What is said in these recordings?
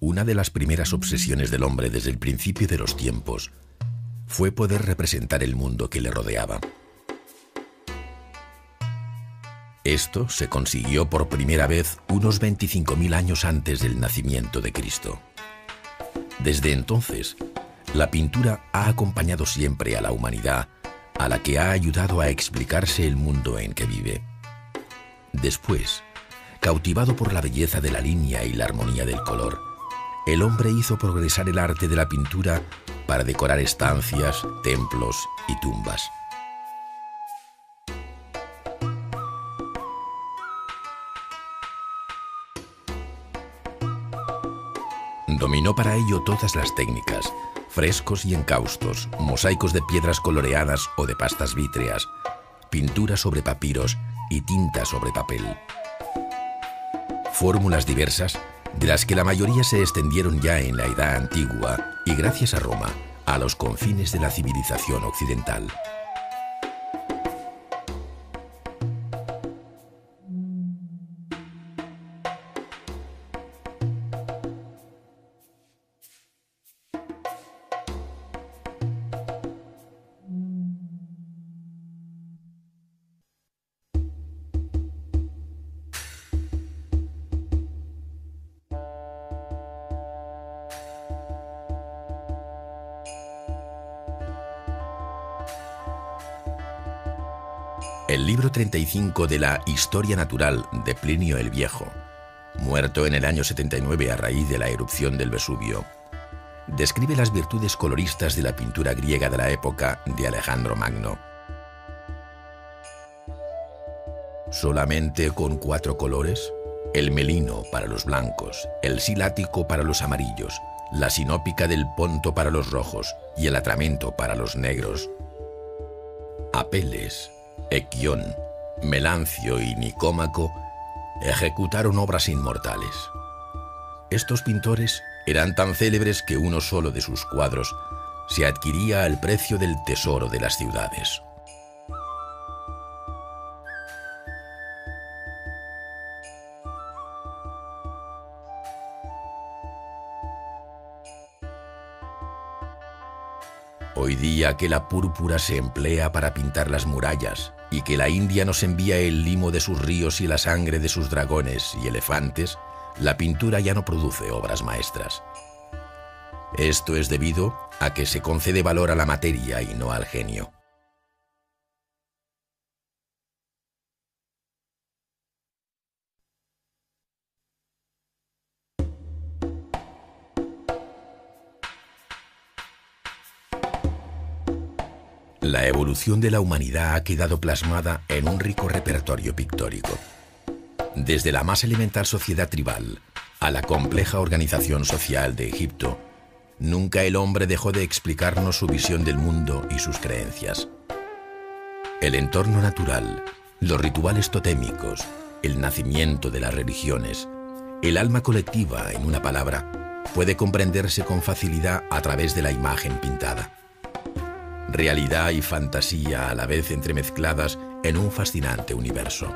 Una de las primeras obsesiones del hombre desde el principio de los tiempos fue poder representar el mundo que le rodeaba. Esto se consiguió por primera vez unos 25.000 años antes del nacimiento de Cristo. Desde entonces, la pintura ha acompañado siempre a la humanidad, a la que ha ayudado a explicarse el mundo en que vive. Después, cautivado por la belleza de la línea y la armonía del color, el hombre hizo progresar el arte de la pintura para decorar estancias, templos y tumbas. Dominó para ello todas las técnicas: frescos y encaustos, mosaicos de piedras coloreadas o de pastas vítreas, pintura sobre papiros y tinta sobre papel. Fórmulas diversas, de las que la mayoría se extendieron ya en la Edad Antigua y, gracias a Roma, a los confines de la civilización occidental. El libro 35 de la Historia Natural de Plinio el Viejo, muerto en el año 79 a raíz de la erupción del Vesubio, describe las virtudes coloristas de la pintura griega de la época de Alejandro Magno. Solamente con 4 colores: el melino para los blancos, el silático para los amarillos, la sinópica del ponto para los rojos y el atramento para los negros. Apeles, Equión, Melancio y Nicómaco ejecutaron obras inmortales. Estos pintores eran tan célebres que uno solo de sus cuadros se adquiría al precio del tesoro de las ciudades. Hoy día que la púrpura se emplea para pintar las murallas y que la India nos envía el limo de sus ríos y la sangre de sus dragones y elefantes, la pintura ya no produce obras maestras. Esto es debido a que se concede valor a la materia y no al genio. La evolución de la humanidad ha quedado plasmada en un rico repertorio pictórico. Desde la más elemental sociedad tribal a la compleja organización social de Egipto, nunca el hombre dejó de explicarnos su visión del mundo y sus creencias. El entorno natural, los rituales totémicos, el nacimiento de las religiones, el alma colectiva, en una palabra, puede comprenderse con facilidad a través de la imagen pintada. Realidad y fantasía a la vez entremezcladas en un fascinante universo.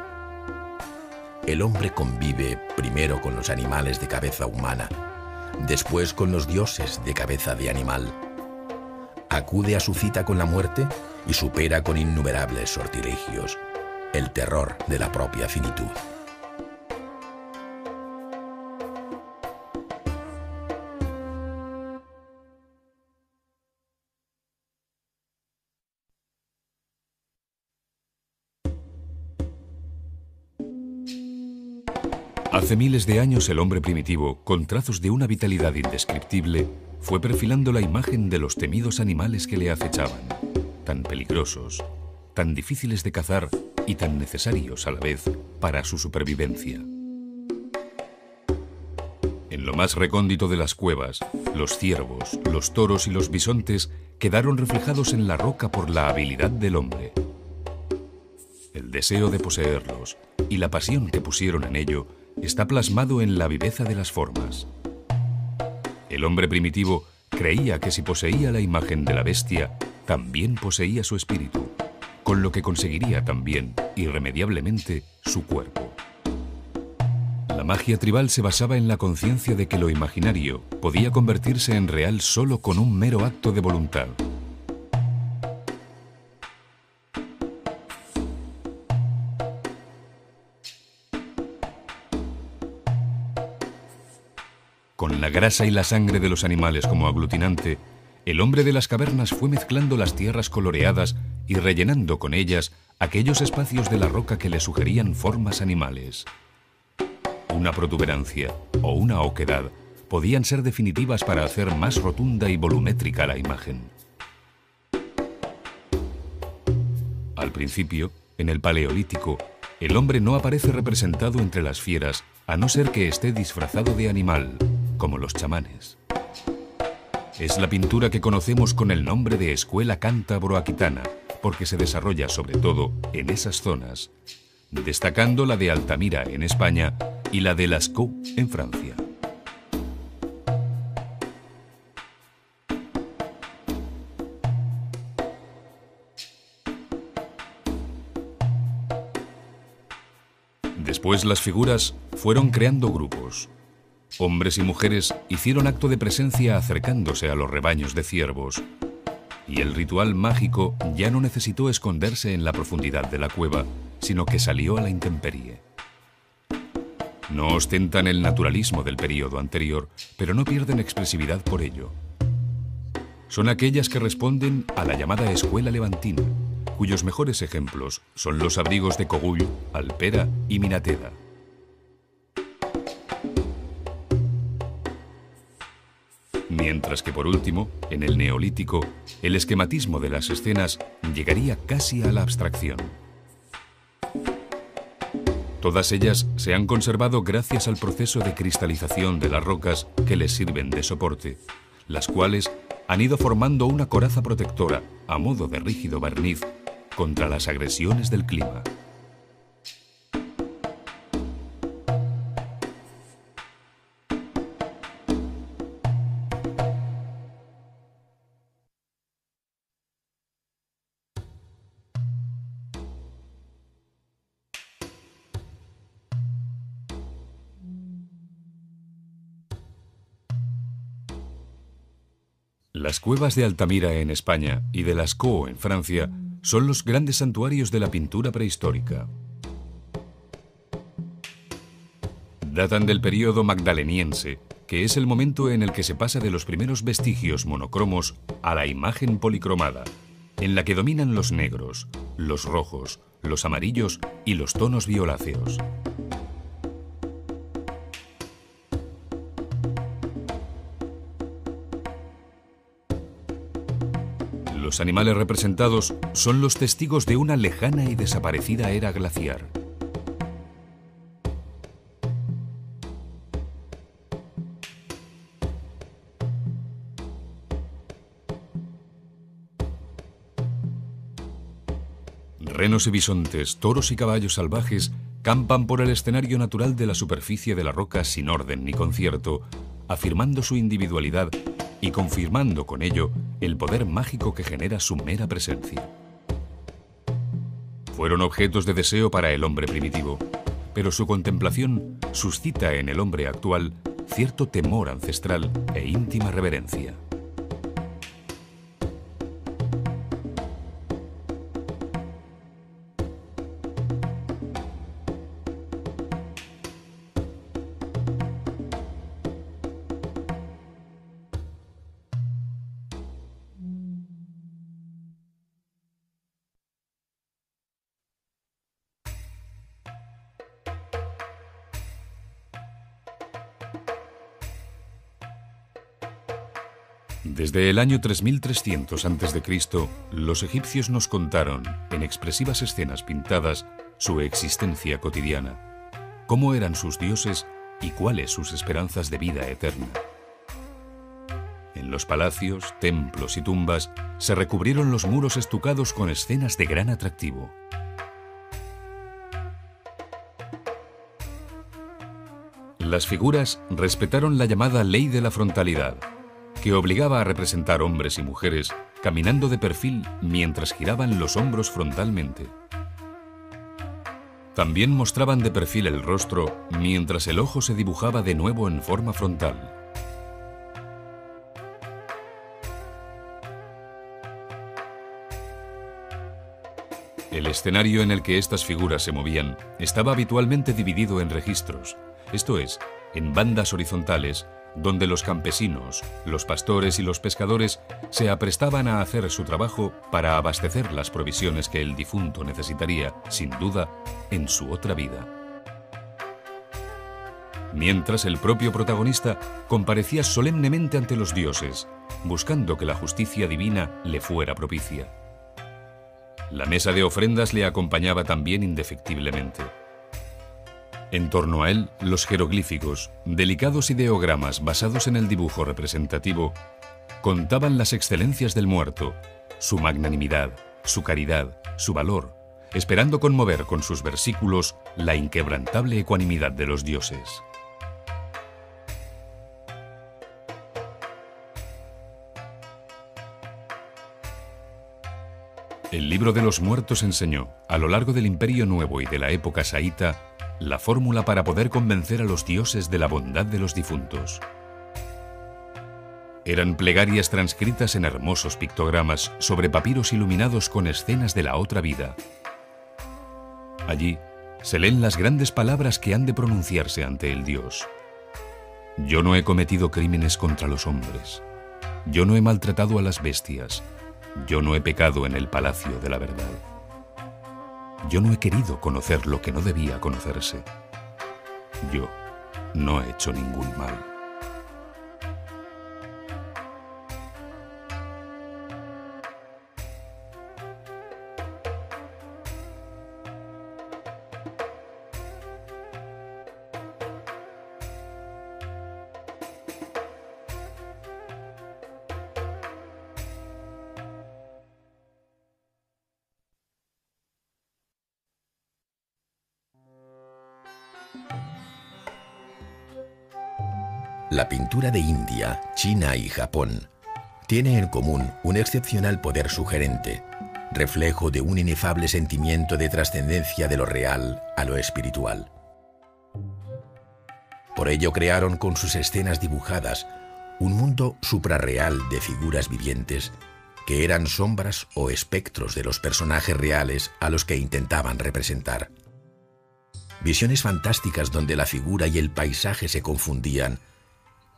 El hombre convive primero con los animales de cabeza humana, después con los dioses de cabeza de animal. Acude a su cita con la muerte y supera con innumerables sortilegios el terror de la propia finitud. Hace miles de años el hombre primitivo, con trazos de una vitalidad indescriptible, fue perfilando la imagen de los temidos animales que le acechaban, tan peligrosos, tan difíciles de cazar y tan necesarios a la vez para su supervivencia. En lo más recóndito de las cuevas, los ciervos, los toros y los bisontes quedaron reflejados en la roca por la habilidad del hombre. El deseo de poseerlos y la pasión que pusieron en ello está plasmado en la viveza de las formas. El hombre primitivo creía que si poseía la imagen de la bestia, también poseía su espíritu, con lo que conseguiría también, irremediablemente, su cuerpo. La magia tribal se basaba en la conciencia de que lo imaginario podía convertirse en real solo con un mero acto de voluntad. Con la grasa y la sangre de los animales como aglutinante, el hombre de las cavernas fue mezclando las tierras coloreadas y rellenando con ellas aquellos espacios de la roca que le sugerían formas animales. Una protuberancia o una oquedad podían ser definitivas para hacer más rotunda y volumétrica la imagen. Al principio, en el Paleolítico, el hombre no aparece representado entre las fieras a no ser que esté disfrazado de animal, como los chamanes. Es la pintura que conocemos con el nombre de escuela cántabro-aquitana, porque se desarrolla sobre todo en esas zonas, destacando la de Altamira en España y la de Lascaux en Francia. Después las figuras fueron creando grupos. Hombres y mujeres hicieron acto de presencia acercándose a los rebaños de ciervos, y el ritual mágico ya no necesitó esconderse en la profundidad de la cueva, sino que salió a la intemperie. No ostentan el naturalismo del período anterior, pero no pierden expresividad por ello. Son aquellas que responden a la llamada escuela levantina, cuyos mejores ejemplos son los abrigos de Cogull, Alpera y Minateda. Mientras que por último, en el Neolítico, el esquematismo de las escenas llegaría casi a la abstracción. Todas ellas se han conservado gracias al proceso de cristalización de las rocas que les sirven de soporte, las cuales han ido formando una coraza protectora, a modo de rígido barniz, contra las agresiones del clima. Las cuevas de Altamira en España y de Lascaux en Francia son los grandes santuarios de la pintura prehistórica. Datan del período magdaleniense, que es el momento en el que se pasa de los primeros vestigios monocromos a la imagen policromada, en la que dominan los negros, los rojos, los amarillos y los tonos violáceos. Los animales representados son los testigos de una lejana y desaparecida era glaciar. Renos y bisontes, toros y caballos salvajes campan por el escenario natural de la superficie de la roca sin orden ni concierto, afirmando su individualidad y confirmando con ello el poder mágico que genera su mera presencia. Fueron objetos de deseo para el hombre primitivo, pero su contemplación suscita en el hombre actual cierto temor ancestral e íntima reverencia. Desde el año 3300 a.C., los egipcios nos contaron, en expresivas escenas pintadas, su existencia cotidiana, cómo eran sus dioses y cuáles sus esperanzas de vida eterna. En los palacios, templos y tumbas se recubrieron los muros estucados con escenas de gran atractivo. Las figuras respetaron la llamada ley de la frontalidad, que obligaba a representar hombres y mujeres caminando de perfil mientras giraban los hombros frontalmente. También mostraban de perfil el rostro mientras el ojo se dibujaba de nuevo en forma frontal. El escenario en el que estas figuras se movían estaba habitualmente dividido en registros, esto es, en bandas horizontales, donde los campesinos, los pastores y los pescadores se aprestaban a hacer su trabajo para abastecer las provisiones que el difunto necesitaría, sin duda, en su otra vida. Mientras el propio protagonista comparecía solemnemente ante los dioses, buscando que la justicia divina le fuera propicia. La mesa de ofrendas le acompañaba también indefectiblemente. En torno a él, los jeroglíficos, delicados ideogramas basados en el dibujo representativo, contaban las excelencias del muerto, su magnanimidad, su caridad, su valor, esperando conmover con sus versículos la inquebrantable ecuanimidad de los dioses. El libro de los muertos enseñó, a lo largo del Imperio Nuevo y de la época saíta, la fórmula para poder convencer a los dioses de la bondad de los difuntos. Eran plegarias transcritas en hermosos pictogramas sobre papiros iluminados con escenas de la otra vida. Allí se leen las grandes palabras que han de pronunciarse ante el Dios. Yo no he cometido crímenes contra los hombres. Yo no he maltratado a las bestias. Yo no he pecado en el palacio de la verdad. Yo no he querido conocer lo que no debía conocerse. Yo no he hecho ningún mal. La pintura de India, China y Japón tiene en común un excepcional poder sugerente, reflejo de un inefable sentimiento de trascendencia de lo real a lo espiritual. Por ello crearon con sus escenas dibujadas un mundo suprarreal de figuras vivientes que eran sombras o espectros de los personajes reales a los que intentaban representar. Visiones fantásticas donde la figura y el paisaje se confundían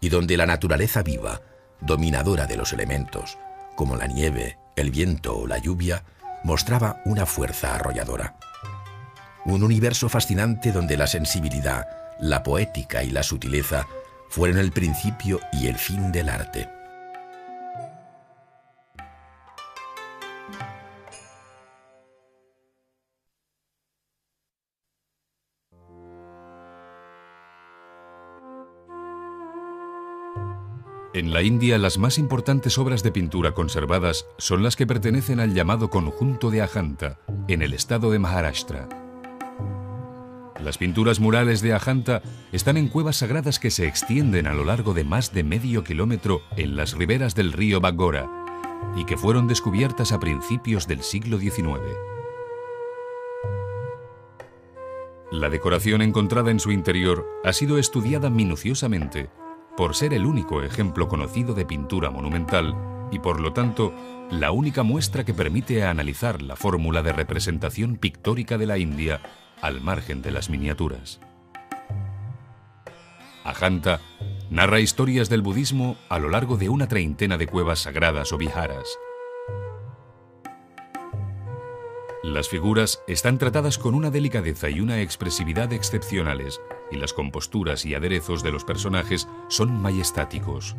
y donde la naturaleza viva, dominadora de los elementos, como la nieve, el viento o la lluvia, mostraba una fuerza arrolladora. Un universo fascinante donde la sensibilidad, la poética y la sutileza fueron el principio y el fin del arte. En la India, las más importantes obras de pintura conservadas son las que pertenecen al llamado conjunto de Ajanta, en el estado de Maharashtra. Las pinturas murales de Ajanta están en cuevas sagradas que se extienden a lo largo de más de medio kilómetro en las riberas del río Baghora y que fueron descubiertas a principios del siglo XIX. La decoración encontrada en su interior ha sido estudiada minuciosamente por ser el único ejemplo conocido de pintura monumental y, por lo tanto, la única muestra que permite analizar la fórmula de representación pictórica de la India al margen de las miniaturas. Ajanta narra historias del budismo a lo largo de una treintena de cuevas sagradas o viharas. Las figuras están tratadas con una delicadeza y una expresividad excepcionales, y las composturas y aderezos de los personajes son majestáticos.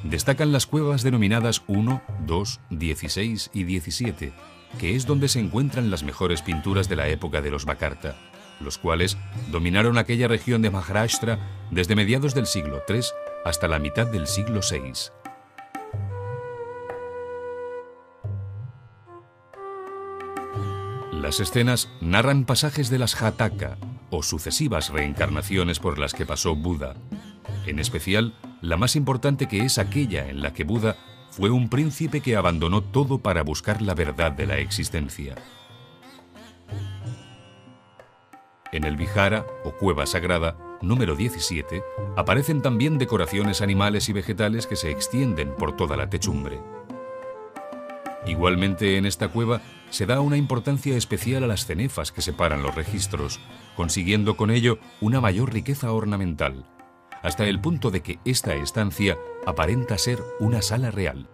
Destacan las cuevas denominadas 1, 2, 16 y 17, que es donde se encuentran las mejores pinturas de la época de los Bhakarta, los cuales dominaron aquella región de Maharashtra desde mediados del siglo III hasta la mitad del siglo VI. Las escenas narran pasajes de las Jataka, o sucesivas reencarnaciones por las que pasó Buda. En especial, la más importante, que es aquella en la que Buda fue un príncipe que abandonó todo para buscar la verdad de la existencia. En el Vihara, o cueva sagrada, número 17, aparecen también decoraciones animales y vegetales que se extienden por toda la techumbre. Igualmente en esta cueva se da una importancia especial a las cenefas que separan los registros, consiguiendo con ello una mayor riqueza ornamental, hasta el punto de que esta estancia aparenta ser una sala real.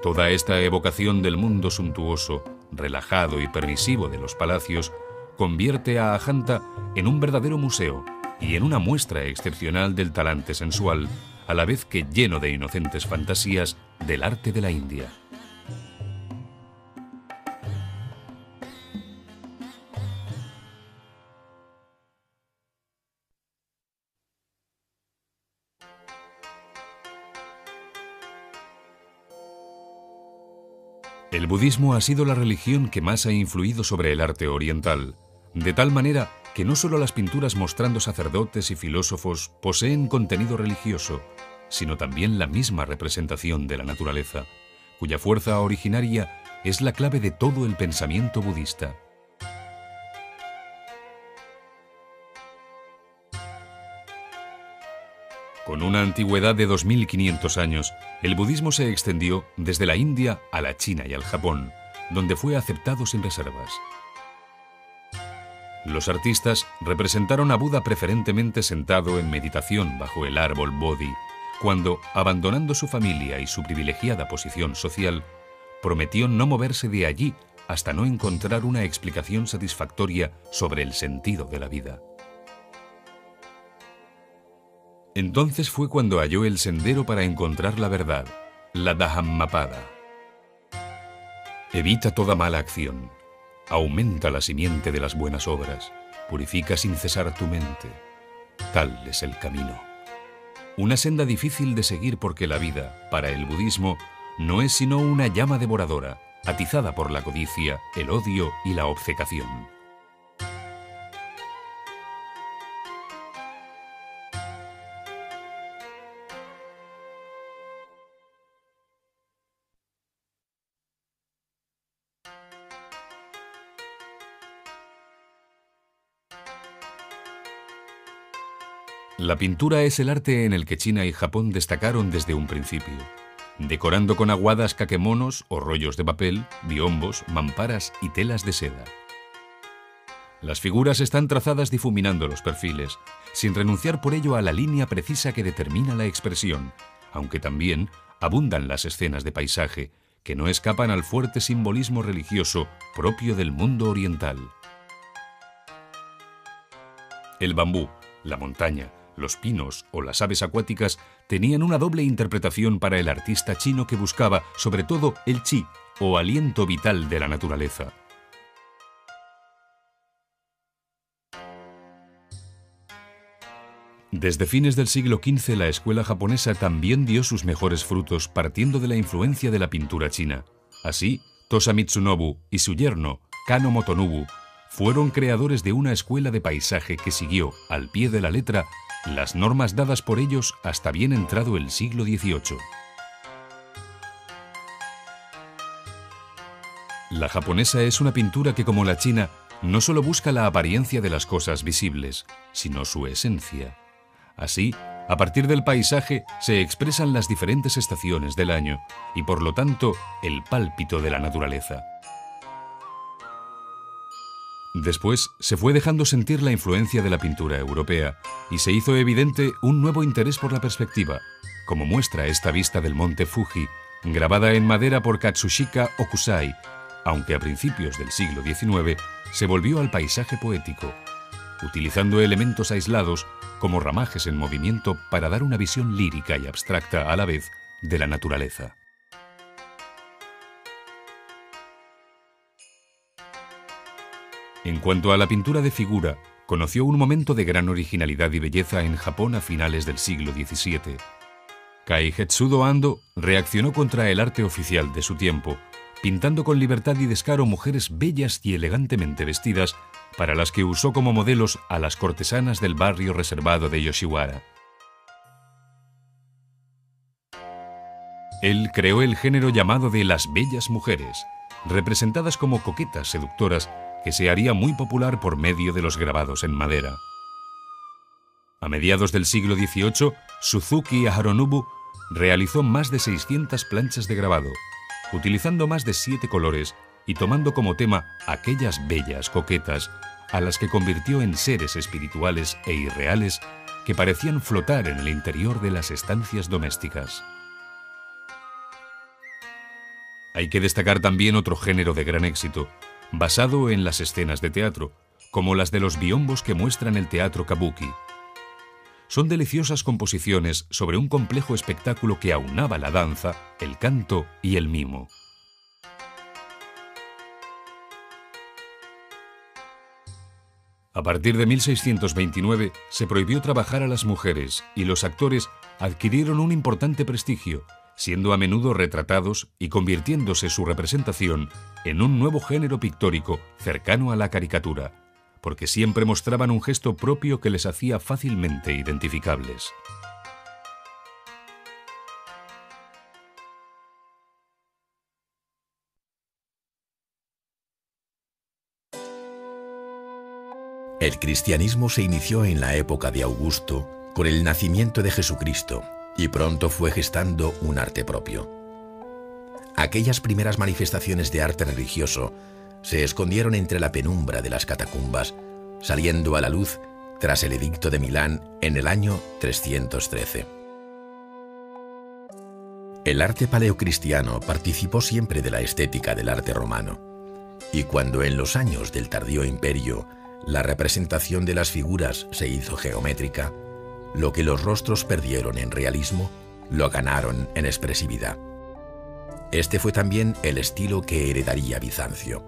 Toda esta evocación del mundo suntuoso, relajado y permisivo de los palacios convierte a Ajanta en un verdadero museo y en una muestra excepcional del talante sensual, a la vez que lleno de inocentes fantasías del arte de la India. El budismo ha sido la religión que más ha influido sobre el arte oriental, de tal manera que no solo las pinturas mostrando sacerdotes y filósofos poseen contenido religioso, sino también la misma representación de la naturaleza, cuya fuerza originaria es la clave de todo el pensamiento budista. Con una antigüedad de 2500 años, el budismo se extendió desde la India a la China y al Japón, donde fue aceptado sin reservas. Los artistas representaron a Buda preferentemente sentado en meditación bajo el árbol Bodhi, cuando, abandonando su familia y su privilegiada posición social, prometió no moverse de allí hasta no encontrar una explicación satisfactoria sobre el sentido de la vida. Entonces fue cuando halló el sendero para encontrar la verdad, la Dhammapada. Evita toda mala acción, aumenta la simiente de las buenas obras, purifica sin cesar tu mente. Tal es el camino. Una senda difícil de seguir porque la vida, para el budismo, no es sino una llama devoradora, atizada por la codicia, el odio y la obcecación. La pintura es el arte en el que China y Japón destacaron desde un principio, decorando con aguadas kakemonos o rollos de papel, biombos, mamparas y telas de seda. Las figuras están trazadas difuminando los perfiles, sin renunciar por ello a la línea precisa que determina la expresión, aunque también abundan las escenas de paisaje, que no escapan al fuerte simbolismo religioso propio del mundo oriental. El bambú, la montaña, los pinos o las aves acuáticas tenían una doble interpretación para el artista chino que buscaba, sobre todo, el chi, o aliento vital de la naturaleza. Desde fines del siglo XV la escuela japonesa también dio sus mejores frutos partiendo de la influencia de la pintura china. Así, Tosa Mitsunobu y su yerno, Kano Motonobu, fueron creadores de una escuela de paisaje que siguió, al pie de la letra, las normas dadas por ellos hasta bien entrado el siglo XVIII. La japonesa es una pintura que, como la china, no solo busca la apariencia de las cosas visibles, sino su esencia. Así, a partir del paisaje se expresan las diferentes estaciones del año y, por lo tanto, el pálpito de la naturaleza. Después se fue dejando sentir la influencia de la pintura europea y se hizo evidente un nuevo interés por la perspectiva, como muestra esta vista del monte Fuji, grabada en madera por Katsushika Okusai, aunque a principios del siglo XIX se volvió al paisaje poético, utilizando elementos aislados como ramajes en movimiento para dar una visión lírica y abstracta a la vez de la naturaleza. En cuanto a la pintura de figura, conoció un momento de gran originalidad y belleza en Japón a finales del siglo XVII. Kaihetsudo Ando reaccionó contra el arte oficial de su tiempo, pintando con libertad y descaro mujeres bellas y elegantemente vestidas, para las que usó como modelos a las cortesanas del barrio reservado de Yoshiwara. Él creó el género llamado de las bellas mujeres, representadas como coquetas seductoras que se haría muy popular por medio de los grabados en madera. A mediados del siglo XVIII, Suzuki Harunobu realizó más de 600 planchas de grabado, utilizando más de 7 colores y tomando como tema aquellas bellas coquetas a las que convirtió en seres espirituales e irreales que parecían flotar en el interior de las estancias domésticas. Hay que destacar también otro género de gran éxito, basado en las escenas de teatro, como las de los biombos que muestran el teatro kabuki. Son deliciosas composiciones sobre un complejo espectáculo que aunaba la danza, el canto y el mimo. A partir de 1629 se prohibió trabajar a las mujeres y los actores adquirieron un importante prestigio, siendo a menudo retratados y convirtiéndose su representación en un nuevo género pictórico cercano a la caricatura, porque siempre mostraban un gesto propio que les hacía fácilmente identificables. El cristianismo se inició en la época de Augusto con el nacimiento de Jesucristo y pronto fue gestando un arte propio. Aquellas primeras manifestaciones de arte religioso se escondieron entre la penumbra de las catacumbas, saliendo a la luz tras el Edicto de Milán en el año 313. El arte paleocristiano participó siempre de la estética del arte romano, y cuando en los años del tardío imperio la representación de las figuras se hizo geométrica, lo que los rostros perdieron en realismo, lo ganaron en expresividad. Este fue también el estilo que heredaría Bizancio.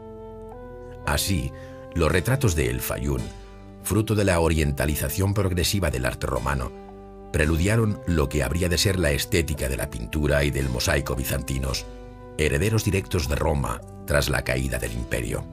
Así, los retratos de El Fayún, fruto de la orientalización progresiva del arte romano, preludiaron lo que habría de ser la estética de la pintura y del mosaico bizantinos, herederos directos de Roma tras la caída del imperio.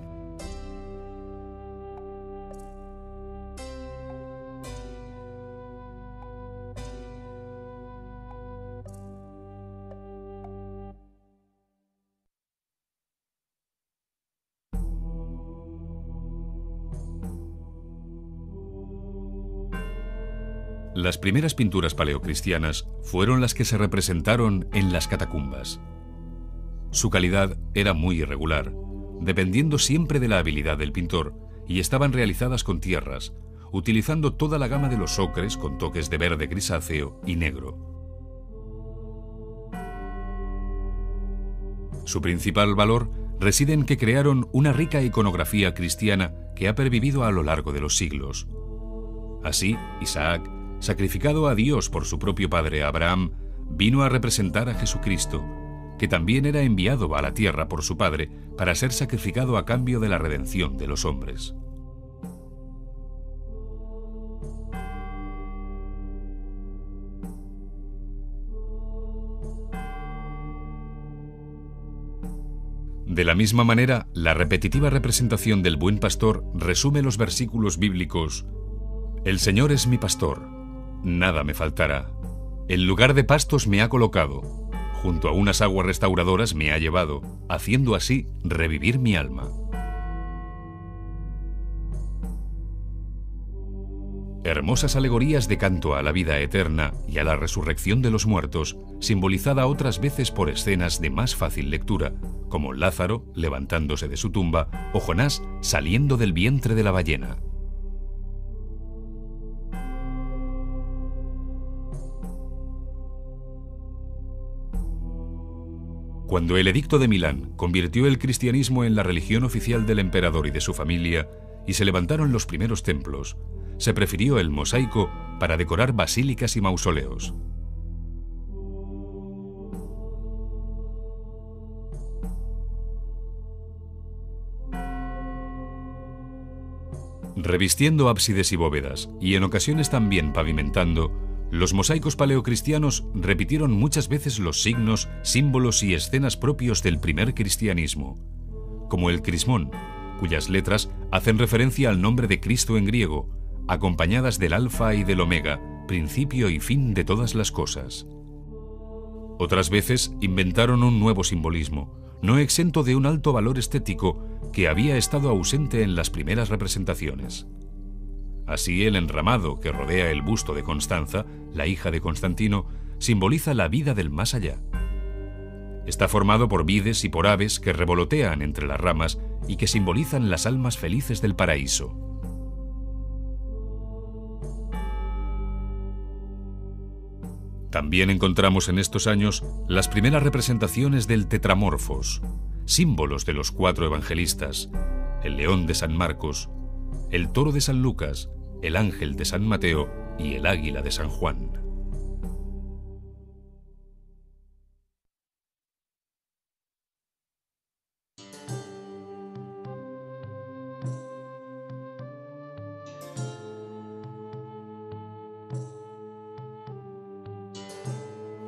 Las primeras pinturas paleocristianas fueron las que se representaron en las catacumbas. Su calidad era muy irregular, dependiendo siempre de la habilidad del pintor, y estaban realizadas con tierras, utilizando toda la gama de los ocres con toques de verde grisáceo y negro. Su principal valor reside en que crearon una rica iconografía cristiana que ha pervivido a lo largo de los siglos. Así, Isaac, sacrificado a Dios por su propio padre Abraham, vino a representar a Jesucristo, que también era enviado a la tierra por su padre para ser sacrificado a cambio de la redención de los hombres. De la misma manera, la repetitiva representación del buen pastor resume los versículos bíblicos: «El Señor es mi pastor, nada me faltará. En lugar de pastos me ha colocado, junto a unas aguas restauradoras me ha llevado, haciendo así revivir mi alma». Hermosas alegorías de canto a la vida eterna y a la resurrección de los muertos, simbolizada otras veces por escenas de más fácil lectura, como Lázaro levantándose de su tumba o Jonás saliendo del vientre de la ballena. Cuando el Edicto de Milán convirtió el cristianismo en la religión oficial del emperador y de su familia, y se levantaron los primeros templos, se prefirió el mosaico para decorar basílicas y mausoleos. Revistiendo ábsides y bóvedas, y en ocasiones también pavimentando, los mosaicos paleocristianos repitieron muchas veces los signos, símbolos y escenas propios del primer cristianismo, como el crismón, cuyas letras hacen referencia al nombre de Cristo en griego, acompañadas del alfa y del omega, principio y fin de todas las cosas. Otras veces inventaron un nuevo simbolismo, no exento de un alto valor estético que había estado ausente en las primeras representaciones. Así, el enramado que rodea el busto de Constanza, la hija de Constantino, simboliza la vida del más allá. Está formado por vides y por aves que revolotean entre las ramas y que simbolizan las almas felices del paraíso. También encontramos en estos años las primeras representaciones del tetramorfos, símbolos de los 4 evangelistas: el león de San Marcos, el toro de San Lucas, el ángel de San Mateo y el águila de San Juan.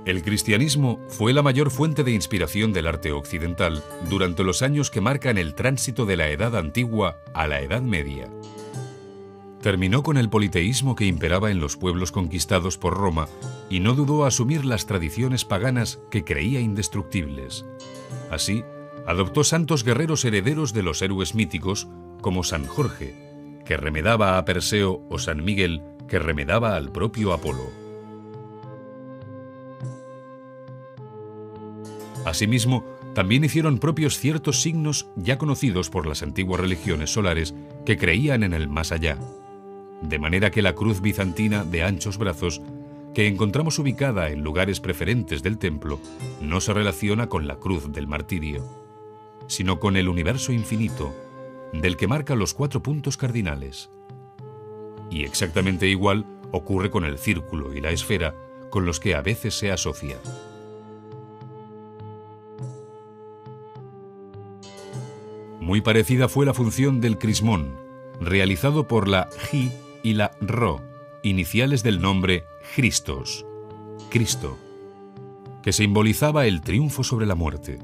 El cristianismo fue la mayor fuente de inspiración del arte occidental durante los años que marcan el tránsito de la Edad Antigua a la Edad Media. Terminó con el politeísmo que imperaba en los pueblos conquistados por Roma y no dudó asumir las tradiciones paganas que creía indestructibles. Así, adoptó santos guerreros herederos de los héroes míticos como San Jorge, que remedaba a Perseo, o San Miguel, que remedaba al propio Apolo. Asimismo, también hicieron propios ciertos signos ya conocidos por las antiguas religiones solares que creían en el más allá. De manera que la cruz bizantina de anchos brazos, que encontramos ubicada en lugares preferentes del templo, no se relaciona con la cruz del martirio, sino con el universo infinito, del que marca los 4 puntos cardinales. Y exactamente igual ocurre con el círculo y la esfera, con los que a veces se asocia. Muy parecida fue la función del crismón, realizado por la Ji y la Ro, iniciales del nombre Christos, Cristo, que simbolizaba el triunfo sobre la muerte.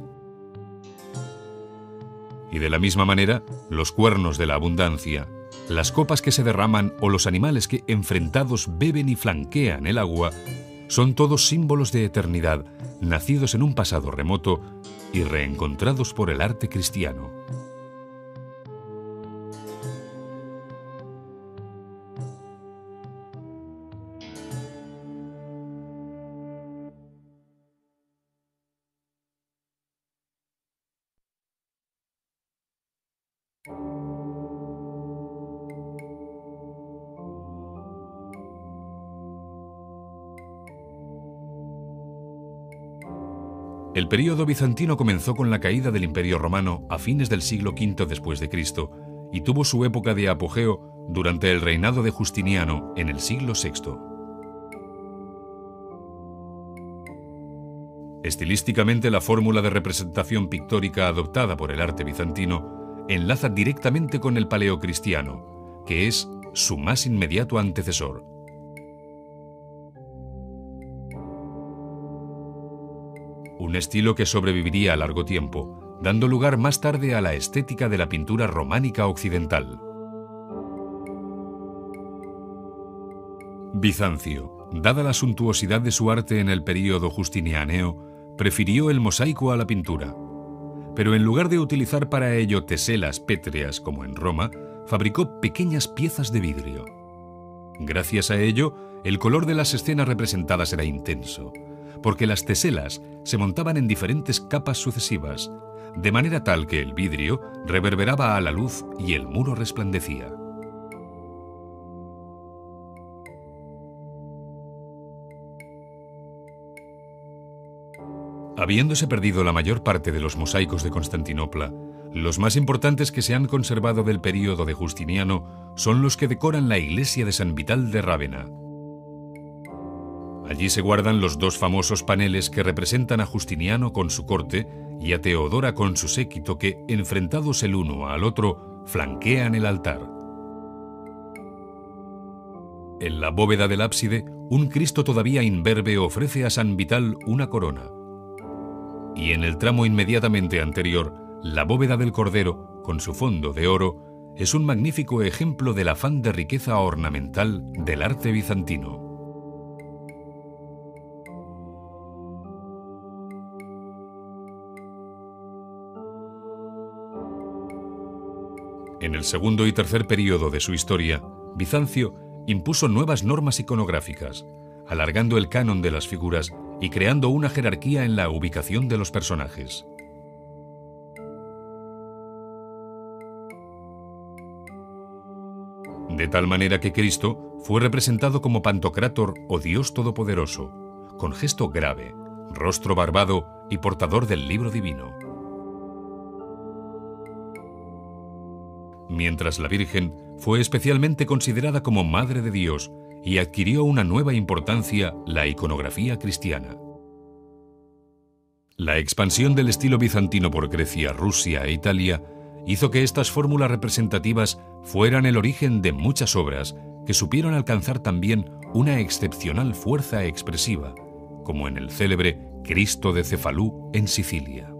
Y de la misma manera, los cuernos de la abundancia, las copas que se derraman o los animales que, enfrentados, beben y flanquean el agua, son todos símbolos de eternidad, nacidos en un pasado remoto y reencontrados por el arte cristiano. El período bizantino comenzó con la caída del Imperio Romano a fines del siglo V después de Cristo y tuvo su época de apogeo durante el reinado de Justiniano en el siglo VI. Estilísticamente, la fórmula de representación pictórica adoptada por el arte bizantino enlaza directamente con el paleocristiano, que es su más inmediato antecesor. Un estilo que sobreviviría a largo tiempo, dando lugar más tarde a la estética de la pintura románica occidental. Bizancio, dada la suntuosidad de su arte en el período justinianeo, prefirió el mosaico a la pintura. Pero en lugar de utilizar para ello teselas pétreas como en Roma, fabricó pequeñas piezas de vidrio. Gracias a ello, el color de las escenas representadas era intenso, porque las teselas se montaban en diferentes capas sucesivas, de manera tal que el vidrio reverberaba a la luz y el muro resplandecía. Habiéndose perdido la mayor parte de los mosaicos de Constantinopla, los más importantes que se han conservado del período de Justiniano son los que decoran la iglesia de San Vital de Rávena. Allí se guardan los 2 famosos paneles que representan a Justiniano con su corte y a Teodora con su séquito que, enfrentados el uno al otro, flanquean el altar. En la bóveda del ábside, un Cristo todavía imberbe ofrece a San Vital una corona. Y en el tramo inmediatamente anterior, la bóveda del Cordero, con su fondo de oro, es un magnífico ejemplo del afán de riqueza ornamental del arte bizantino. En el segundo y tercer período de su historia, Bizancio impuso nuevas normas iconográficas, alargando el canon de las figuras y creando una jerarquía en la ubicación de los personajes. De tal manera que Cristo fue representado como Pantocrátor o Dios Todopoderoso, con gesto grave, rostro barbado y portador del libro divino. Mientras la Virgen fue especialmente considerada como Madre de Dios y adquirió una nueva importancia la iconografía cristiana. La expansión del estilo bizantino por Grecia, Rusia e Italia hizo que estas fórmulas representativas fueran el origen de muchas obras que supieron alcanzar también una excepcional fuerza expresiva, como en el célebre Cristo de Cefalú en Sicilia.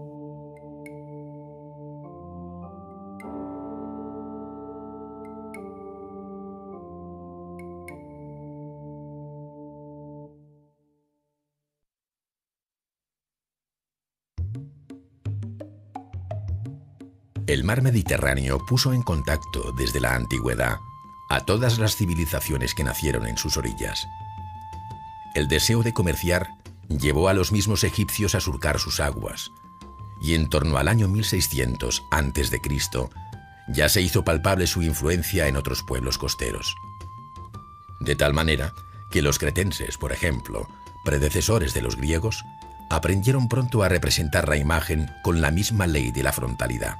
El mar Mediterráneo puso en contacto desde la antigüedad a todas las civilizaciones que nacieron en sus orillas. El deseo de comerciar llevó a los mismos egipcios a surcar sus aguas, y en torno al año 1600 a.C. ya se hizo palpable su influencia en otros pueblos costeros. De tal manera que los cretenses, por ejemplo, predecesores de los griegos, aprendieron pronto a representar la imagen con la misma ley de la frontalidad.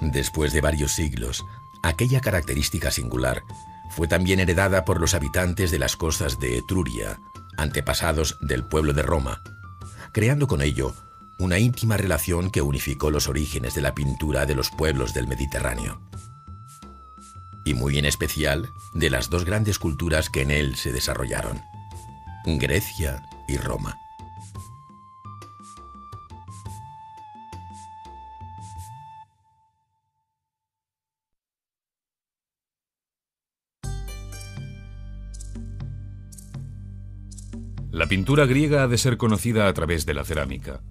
Después de varios siglos, aquella característica singular fue también heredada por los habitantes de las costas de Etruria, antepasados del pueblo de Roma, creando con ello una íntima relación que unificó los orígenes de la pintura de los pueblos del Mediterráneo, y muy en especial de las dos grandes culturas que en él se desarrollaron, Grecia y Roma. La pintura griega ha de ser conocida a través de la cerámica.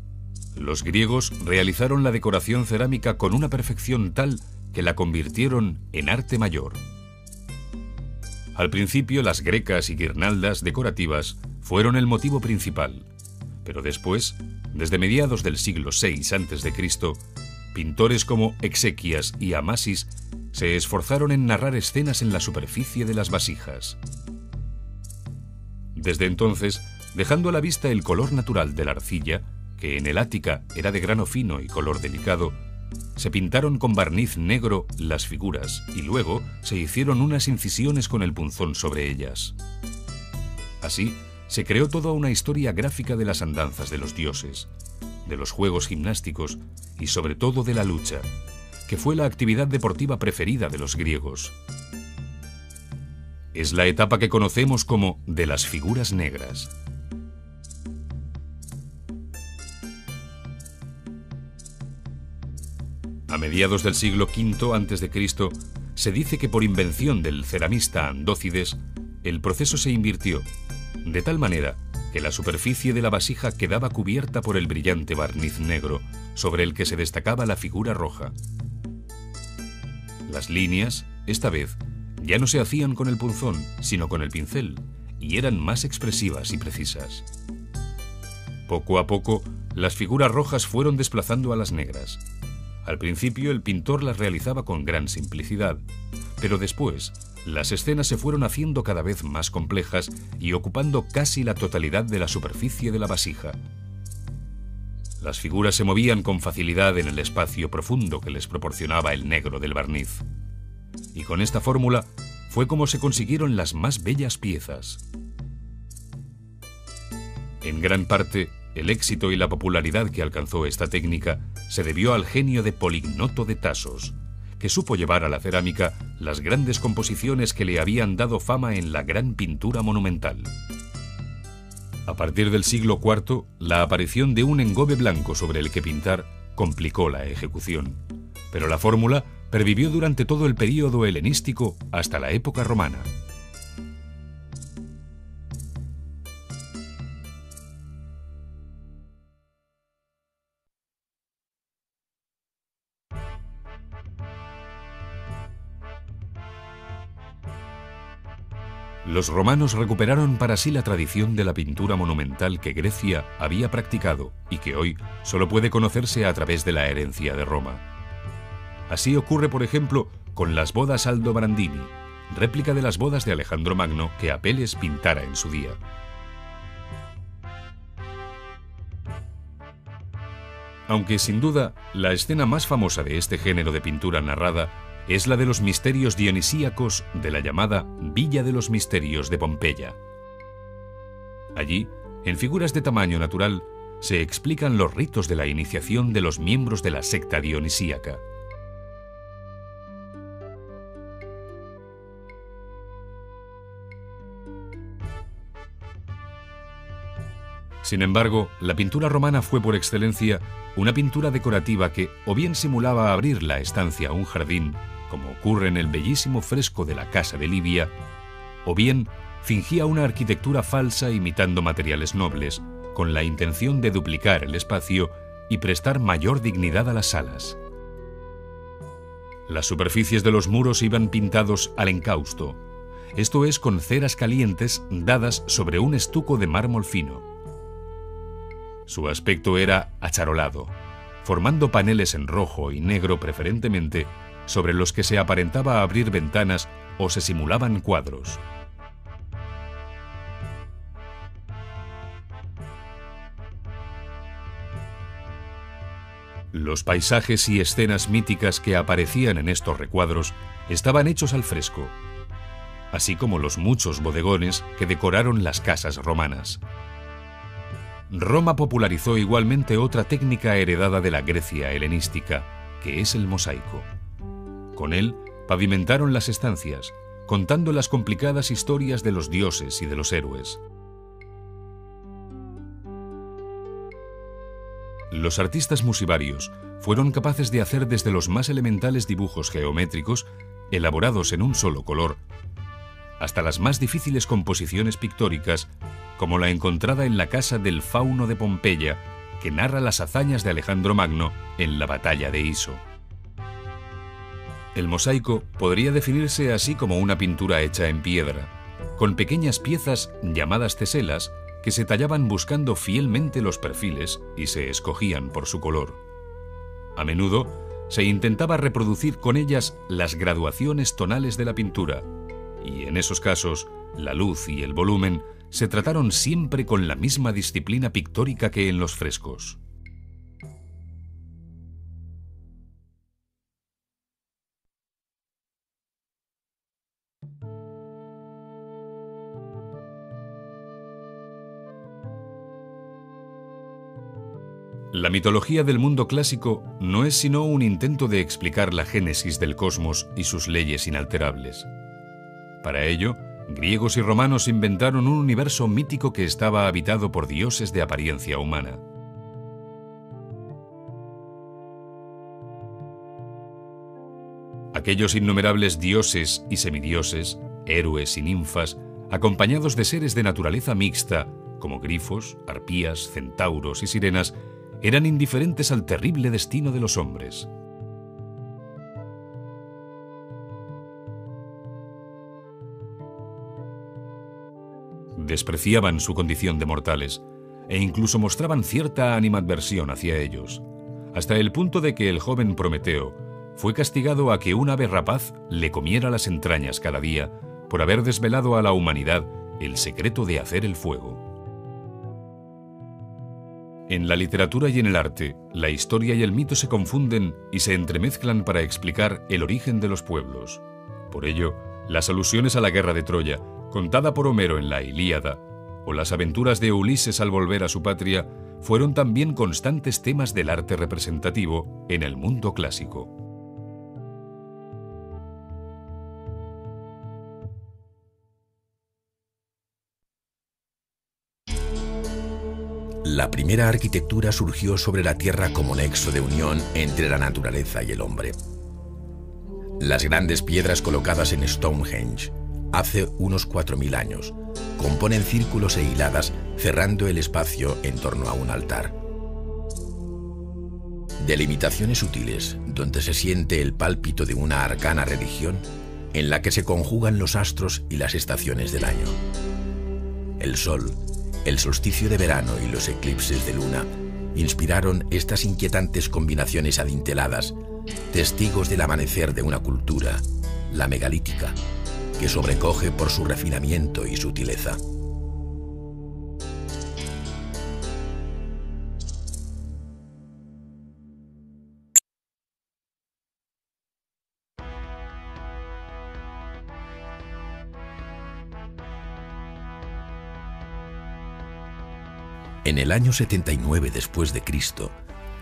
Los griegos realizaron la decoración cerámica con una perfección tal que la convirtieron en arte mayor. Al principio, las grecas y guirnaldas decorativas fueron el motivo principal, pero después, desde mediados del siglo VI a.C., pintores como Exequias y Amasis se esforzaron en narrar escenas en la superficie de las vasijas. Desde entonces, dejando a la vista el color natural de la arcilla, que en el Ática era de grano fino y color delicado, se pintaron con barniz negro las figuras y luego se hicieron unas incisiones con el punzón sobre ellas. Así, se creó toda una historia gráfica de las andanzas de los dioses, de los juegos gimnásticos y sobre todo de la lucha, que fue la actividad deportiva preferida de los griegos. Es la etapa que conocemos como de las figuras negras. A mediados del siglo V a.C., se dice que por invención del ceramista Andócides, el proceso se invirtió, de tal manera que la superficie de la vasija quedaba cubierta por el brillante barniz negro, sobre el que se destacaba la figura roja. Las líneas, esta vez, ya no se hacían con el punzón, sino con el pincel, y eran más expresivas y precisas. Poco a poco, las figuras rojas fueron desplazando a las negras. Al principio el pintor las realizaba con gran simplicidad, pero después las escenas se fueron haciendo cada vez más complejas y ocupando casi la totalidad de la superficie de la vasija. Las figuras se movían con facilidad en el espacio profundo que les proporcionaba el negro del barniz. Y con esta fórmula fue como se consiguieron las más bellas piezas. En gran parte, el éxito y la popularidad que alcanzó esta técnica se debió al genio de Polignoto de Tasos, que supo llevar a la cerámica las grandes composiciones que le habían dado fama en la gran pintura monumental. A partir del siglo IV, la aparición de un engobe blanco sobre el que pintar complicó la ejecución, pero la fórmula pervivió durante todo el período helenístico hasta la época romana. Los romanos recuperaron para sí la tradición de la pintura monumental que Grecia había practicado y que hoy solo puede conocerse a través de la herencia de Roma. Así ocurre, por ejemplo, con las bodas Aldobrandini, réplica de las bodas de Alejandro Magno que Apeles pintara en su día. Aunque sin duda la escena más famosa de este género de pintura narrada es la de los misterios dionisíacos de la llamada Villa de los Misterios de Pompeya. Allí, en figuras de tamaño natural, se explican los ritos de la iniciación de los miembros de la secta dionisíaca. Sin embargo, la pintura romana fue por excelencia una pintura decorativa que o bien simulaba abrir la estancia a un jardín, como ocurre en el bellísimo fresco de la Casa de Livia, o bien fingía una arquitectura falsa imitando materiales nobles, con la intención de duplicar el espacio y prestar mayor dignidad a las salas. Las superficies de los muros iban pintados al encausto, esto es con ceras calientes dadas sobre un estuco de mármol fino. Su aspecto era acharolado, formando paneles en rojo y negro preferentemente, sobre los que se aparentaba abrir ventanas o se simulaban cuadros. Los paisajes y escenas míticas que aparecían en estos recuadros estaban hechos al fresco, así como los muchos bodegones que decoraron las casas romanas. Roma popularizó igualmente otra técnica heredada de la Grecia helenística, que es el mosaico. Con él pavimentaron las estancias, contando las complicadas historias de los dioses y de los héroes. Los artistas musivarios fueron capaces de hacer desde los más elementales dibujos geométricos, elaborados en un solo color, hasta las más difíciles composiciones pictóricas, como la encontrada en la casa del Fauno de Pompeya, que narra las hazañas de Alejandro Magno en la batalla de Iso. El mosaico podría definirse así como una pintura hecha en piedra, con pequeñas piezas llamadas teselas que se tallaban buscando fielmente los perfiles y se escogían por su color. A menudo se intentaba reproducir con ellas las graduaciones tonales de la pintura, y en esos casos la luz y el volumen se trataron siempre con la misma disciplina pictórica que en los frescos. La mitología del mundo clásico no es sino un intento de explicar la génesis del cosmos y sus leyes inalterables. Para ello, griegos y romanos inventaron un universo mítico que estaba habitado por dioses de apariencia humana. Aquellos innumerables dioses y semidioses, héroes y ninfas, acompañados de seres de naturaleza mixta, como grifos, arpías, centauros y sirenas, eran indiferentes al terrible destino de los hombres. Despreciaban su condición de mortales e incluso mostraban cierta animadversión hacia ellos, hasta el punto de que el joven Prometeo fue castigado a que un ave rapaz le comiera las entrañas cada día por haber desvelado a la humanidad el secreto de hacer el fuego. En la literatura y en el arte, la historia y el mito se confunden y se entremezclan para explicar el origen de los pueblos. Por ello, las alusiones a la guerra de Troya, contada por Homero en la Ilíada, o las aventuras de Ulises al volver a su patria, fueron también constantes temas del arte representativo en el mundo clásico. La primera arquitectura surgió sobre la tierra como nexo de unión entre la naturaleza y el hombre. Las grandes piedras colocadas en Stonehenge hace unos 4000 años componen círculos e hiladas cerrando el espacio en torno a un altar. Delimitaciones sutiles donde se siente el pálpito de una arcana religión en la que se conjugan los astros y las estaciones del año. El sol, el solsticio de verano y los eclipses de luna inspiraron estas inquietantes combinaciones adinteladas, testigos del amanecer de una cultura, la megalítica, que sobrecoge por su refinamiento y sutileza. En el año 79 después de Cristo,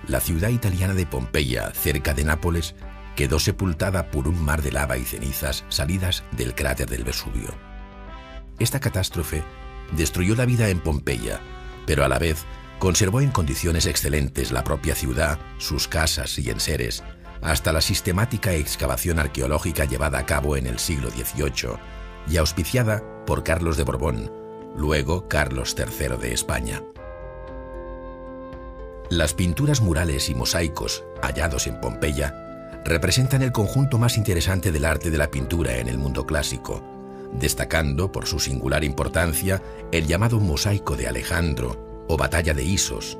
la ciudad italiana de Pompeya, cerca de Nápoles, quedó sepultada por un mar de lava y cenizas salidas del cráter del Vesubio. Esta catástrofe destruyó la vida en Pompeya, pero a la vez conservó en condiciones excelentes la propia ciudad, sus casas y enseres, hasta la sistemática excavación arqueológica llevada a cabo en el siglo XVIII y auspiciada por Carlos de Borbón, luego Carlos III de España. Las pinturas murales y mosaicos hallados en Pompeya representan el conjunto más interesante del arte de la pintura en el mundo clásico, destacando por su singular importancia el llamado Mosaico de Alejandro o Batalla de Isos,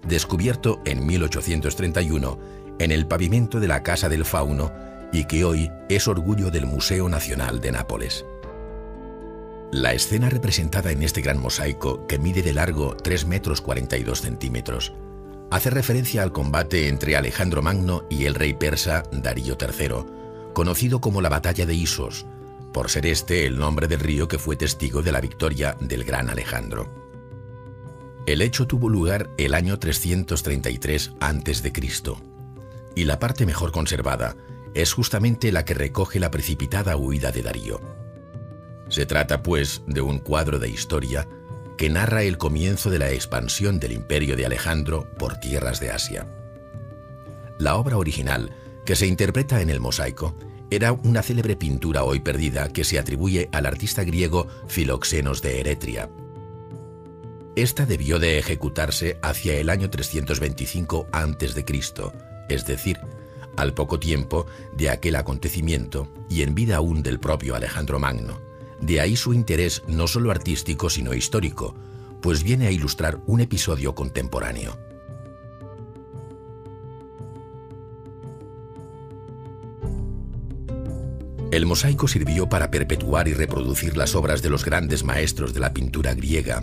descubierto en 1831 en el pavimento de la Casa del Fauno y que hoy es orgullo del Museo Nacional de Nápoles. La escena representada en este gran mosaico, que mide de largo 3,42 metros, hace referencia al combate entre Alejandro Magno y el rey persa Darío III, conocido como la Batalla de Isos, por ser este el nombre del río que fue testigo de la victoria del gran Alejandro. El hecho tuvo lugar el año 333 a.C., y la parte mejor conservada es justamente la que recoge la precipitada huida de Darío. Se trata, pues, de un cuadro de historia que narra el comienzo de la expansión del imperio de Alejandro por tierras de Asia. La obra original, que se interpreta en el mosaico, era una célebre pintura hoy perdida que se atribuye al artista griego Filoxenos de Eretria. Esta debió de ejecutarse hacia el año 325 a.C., es decir, al poco tiempo de aquel acontecimiento y en vida aún del propio Alejandro Magno. De ahí su interés no solo artístico sino histórico, pues viene a ilustrar un episodio contemporáneo. El mosaico sirvió para perpetuar y reproducir las obras de los grandes maestros de la pintura griega,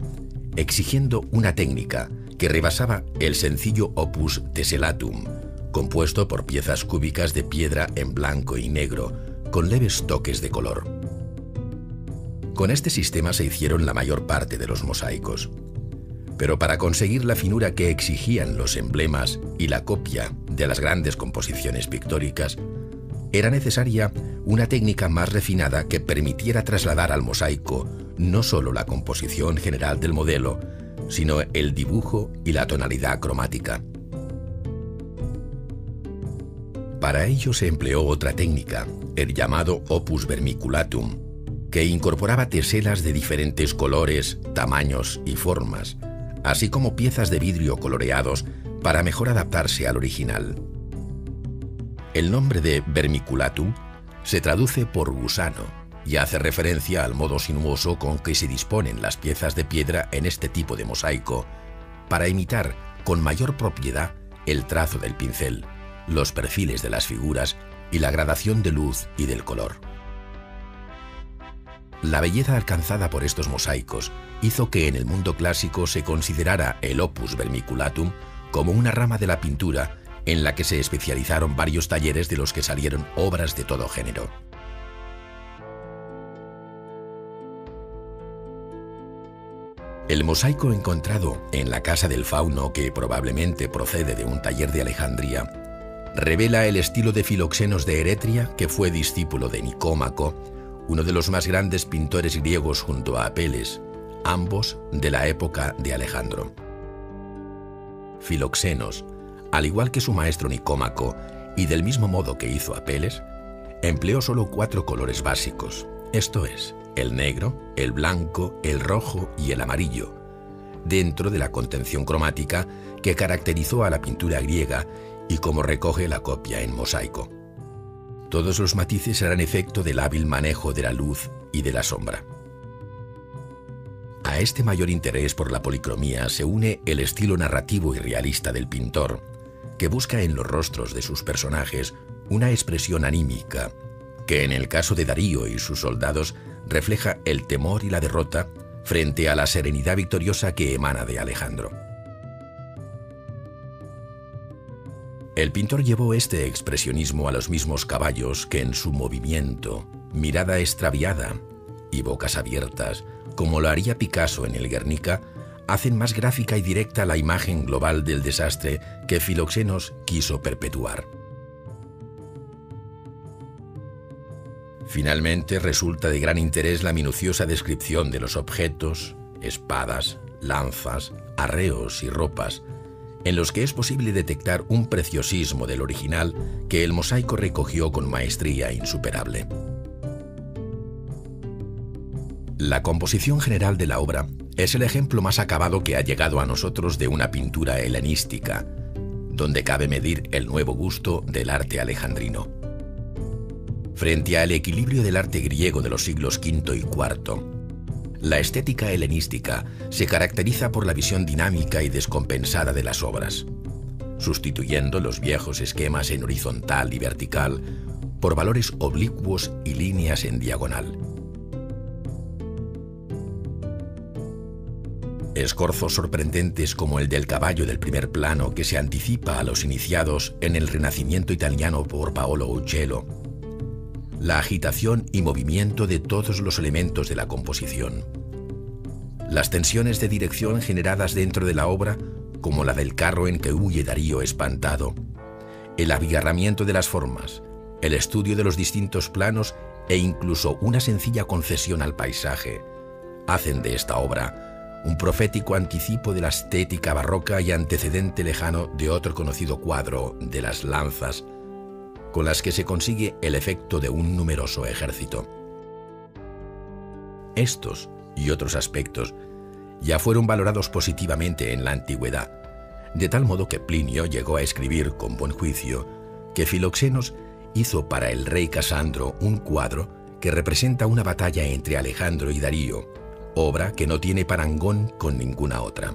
exigiendo una técnica que rebasaba el sencillo opus tessellatum, compuesto por piezas cúbicas de piedra en blanco y negro, con leves toques de color. Con este sistema se hicieron la mayor parte de los mosaicos. Pero para conseguir la finura que exigían los emblemas y la copia de las grandes composiciones pictóricas, era necesaria una técnica más refinada que permitiera trasladar al mosaico no solo la composición general del modelo, sino el dibujo y la tonalidad cromática. Para ello se empleó otra técnica, el llamado opus vermiculatum, que incorporaba teselas de diferentes colores, tamaños y formas, así como piezas de vidrio coloreados para mejor adaptarse al original. El nombre de vermiculatum se traduce por gusano y hace referencia al modo sinuoso con que se disponen las piezas de piedra en este tipo de mosaico, para imitar con mayor propiedad el trazo del pincel, los perfiles de las figuras y la gradación de luz y del color. La belleza alcanzada por estos mosaicos hizo que en el mundo clásico se considerara el opus vermiculatum como una rama de la pintura en la que se especializaron varios talleres de los que salieron obras de todo género. El mosaico encontrado en la Casa del Fauno, que probablemente procede de un taller de Alejandría, revela el estilo de Filoxenos de Eretria, que fue discípulo de Nicómaco, uno de los más grandes pintores griegos junto a Apeles, ambos de la época de Alejandro. Filoxenos, al igual que su maestro Nicómaco, y del mismo modo que hizo Apeles, empleó solo 4 colores básicos, esto es, el negro, el blanco, el rojo y el amarillo, dentro de la contención cromática que caracterizó a la pintura griega y como recoge la copia en mosaico. Todos los matices eran efecto del hábil manejo de la luz y de la sombra. A este mayor interés por la policromía se une el estilo narrativo y realista del pintor, que busca en los rostros de sus personajes una expresión anímica, que en el caso de Darío y sus soldados refleja el temor y la derrota frente a la serenidad victoriosa que emana de Alejandro. El pintor llevó este expresionismo a los mismos caballos que en su movimiento, mirada extraviada y bocas abiertas, como lo haría Picasso en el Guernica, hacen más gráfica y directa la imagen global del desastre que Filoxenos quiso perpetuar. Finalmente, resulta de gran interés la minuciosa descripción de los objetos, espadas, lanzas, arreos y ropas, en los que es posible detectar un preciosismo del original que el mosaico recogió con maestría insuperable. La composición general de la obra es el ejemplo más acabado que ha llegado a nosotros de una pintura helenística, donde cabe medir el nuevo gusto del arte alejandrino. Frente al equilibrio del arte griego de los siglos V y IV, la estética helenística se caracteriza por la visión dinámica y descompensada de las obras, sustituyendo los viejos esquemas en horizontal y vertical por valores oblicuos y líneas en diagonal. Escorzos sorprendentes como el del caballo del primer plano, que se anticipa a los iniciados en el Renacimiento italiano por Paolo Uccello, la agitación y movimiento de todos los elementos de la composición, las tensiones de dirección generadas dentro de la obra, como la del carro en que huye Darío espantado, el abigarramiento de las formas, el estudio de los distintos planos e incluso una sencilla concesión al paisaje, hacen de esta obra un profético anticipo de la estética barroca y antecedente lejano de otro conocido cuadro de las lanzas, con las que se consigue el efecto de un numeroso ejército. Estos y otros aspectos ya fueron valorados positivamente en la antigüedad, de tal modo que Plinio llegó a escribir con buen juicio que Filoxenos hizo para el rey Casandro un cuadro que representa una batalla entre Alejandro y Darío, obra que no tiene parangón con ninguna otra.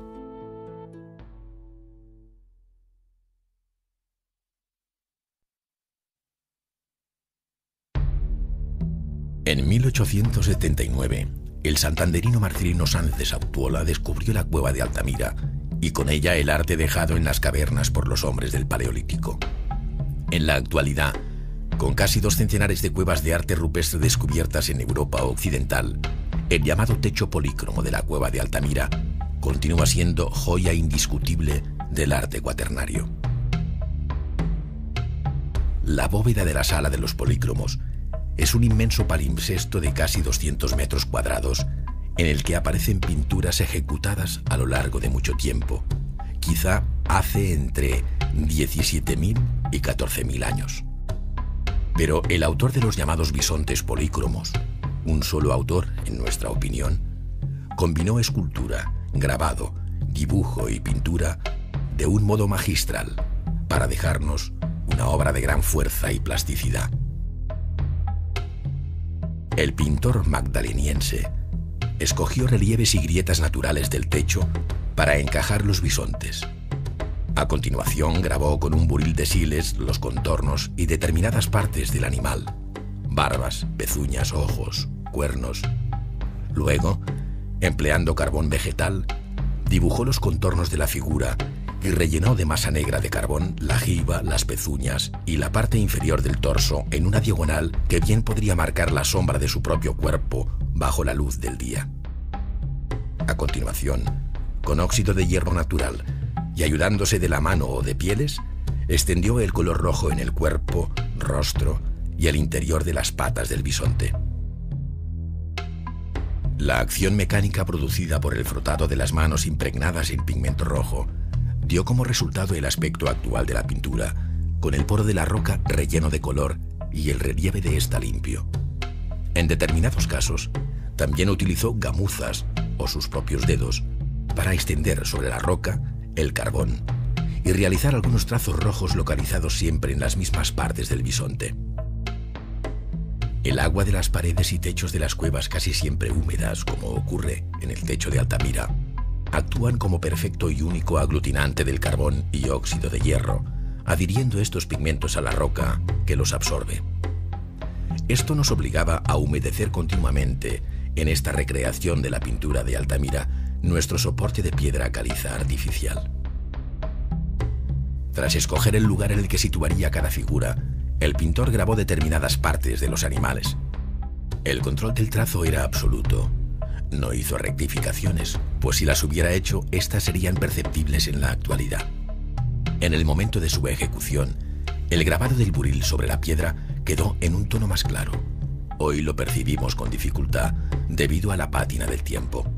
En 1879, el santanderino Marcelino Sáenz de Sautuola descubrió la cueva de Altamira y con ella el arte dejado en las cavernas por los hombres del Paleolítico. En la actualidad, con casi 2 centenares de cuevas de arte rupestre descubiertas en Europa occidental, el llamado techo polícromo de la cueva de Altamira continúa siendo joya indiscutible del arte cuaternario. La bóveda de la sala de los polícromos es un inmenso palimpsesto de casi 200 metros cuadrados en el que aparecen pinturas ejecutadas a lo largo de mucho tiempo, quizá hace entre 17.000 y 14.000 años. Pero el autor de los llamados bisontes polícromos, un solo autor, en nuestra opinión, combinó escultura, grabado, dibujo y pintura de un modo magistral para dejarnos una obra de gran fuerza y plasticidad. El pintor magdaleniense escogió relieves y grietas naturales del techo para encajar los bisontes. A continuación grabó con un buril de siles los contornos y determinadas partes del animal: barbas, pezuñas, ojos, cuernos. Luego, empleando carbón vegetal, dibujó los contornos de la figura y rellenó de masa negra de carbón la jiba, las pezuñas y la parte inferior del torso en una diagonal que bien podría marcar la sombra de su propio cuerpo bajo la luz del día. A continuación, con óxido de hierro natural y ayudándose de la mano o de pieles, extendió el color rojo en el cuerpo, rostro y el interior de las patas del bisonte. La acción mecánica producida por el frotado de las manos impregnadas en pigmento rojo dio como resultado el aspecto actual de la pintura, con el poro de la roca relleno de color y el relieve de esta limpio. En determinados casos, también utilizó gamuzas o sus propios dedos para extender sobre la roca el carbón y realizar algunos trazos rojos localizados siempre en las mismas partes del bisonte. El agua de las paredes y techos de las cuevas, casi siempre húmedas, como ocurre en el techo de Altamira, actúan como perfecto y único aglutinante del carbón y óxido de hierro, adhiriendo estos pigmentos a la roca que los absorbe. Esto nos obligaba a humedecer continuamente, en esta recreación de la pintura de Altamira, nuestro soporte de piedra caliza artificial. Tras escoger el lugar en el que situaría cada figura, el pintor grabó determinadas partes de los animales. El control del trazo era absoluto. No hizo rectificaciones, pues si las hubiera hecho, estas serían perceptibles en la actualidad. En el momento de su ejecución, el grabado del buril sobre la piedra quedó en un tono más claro. Hoy lo percibimos con dificultad debido a la pátina del tiempo.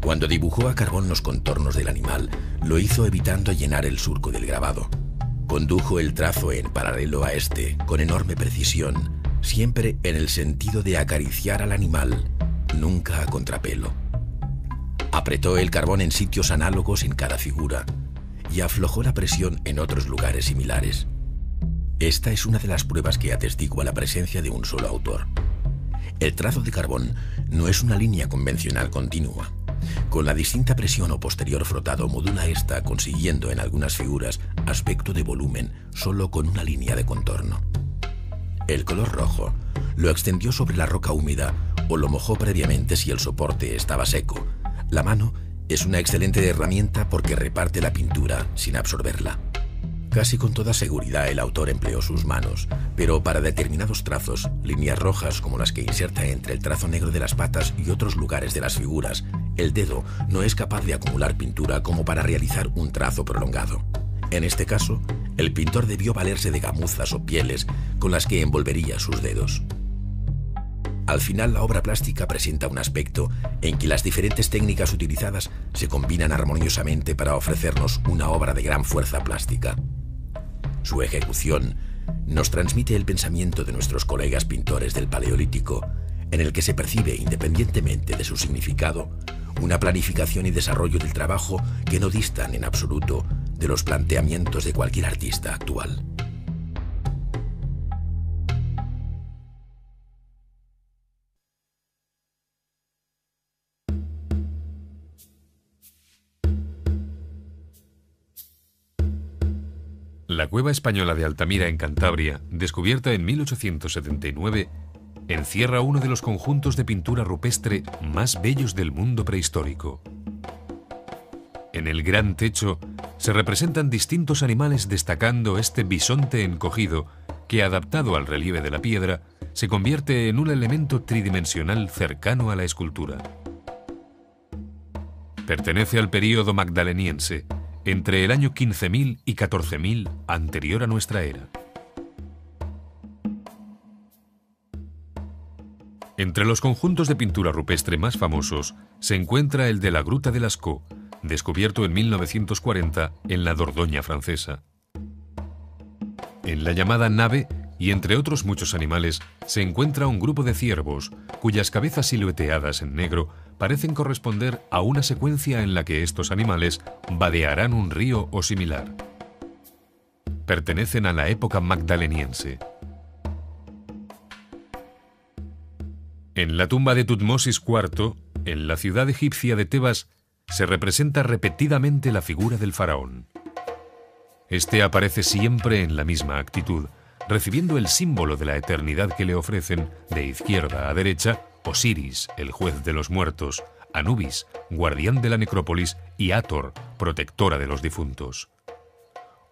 Cuando dibujó a carbón los contornos del animal, lo hizo evitando llenar el surco del grabado. Condujo el trazo en paralelo a este, con enorme precisión, siempre en el sentido de acariciar al animal, nunca a contrapelo. Apretó el carbón en sitios análogos en cada figura y aflojó la presión en otros lugares similares. Esta es una de las pruebas que atestigua la presencia de un solo autor. El trazo de carbón no es una línea convencional continua. Con la distinta presión o posterior frotado modula esta, consiguiendo en algunas figuras aspecto de volumen solo con una línea de contorno. El color rojo lo extendió sobre la roca húmeda o lo mojó previamente si el soporte estaba seco. La mano es una excelente herramienta porque reparte la pintura sin absorberla. Casi con toda seguridad el autor empleó sus manos, pero para determinados trazos, líneas rojas como las que inserta entre el trazo negro de las patas y otros lugares de las figuras, el dedo no es capaz de acumular pintura como para realizar un trazo prolongado. En este caso, el pintor debió valerse de gamuzas o pieles con las que envolvería sus dedos. Al final, la obra plástica presenta un aspecto en que las diferentes técnicas utilizadas se combinan armoniosamente para ofrecernos una obra de gran fuerza plástica. Su ejecución nos transmite el pensamiento de nuestros colegas pintores del Paleolítico, en el que se percibe, independientemente de su significado, una planificación y desarrollo del trabajo que no distan en absoluto de los planteamientos de cualquier artista actual. La cueva española de Altamira en Cantabria, descubierta en 1879, encierra uno de los conjuntos de pintura rupestre más bellos del mundo prehistórico. En el gran techo se representan distintos animales, destacando este bisonte encogido que, adaptado al relieve de la piedra, se convierte en un elemento tridimensional cercano a la escultura. Pertenece al período magdaleniense, entre el año 15.000 y 14.000 anterior a nuestra era. Entre los conjuntos de pintura rupestre más famosos se encuentra el de la Gruta de Lascaux, descubierto en 1940 en la Dordoña francesa. En la llamada nave, y entre otros muchos animales, se encuentra un grupo de ciervos, cuyas cabezas silueteadas en negro parecen corresponder a una secuencia en la que estos animales vadearán un río o similar. Pertenecen a la época magdaleniense. En la tumba de Tutmosis IV, en la ciudad egipcia de Tebas, se representa repetidamente la figura del faraón. Este aparece siempre en la misma actitud, recibiendo el símbolo de la eternidad que le ofrecen, de izquierda a derecha, Osiris, el juez de los muertos, Anubis, guardián de la necrópolis, y Hathor, protectora de los difuntos.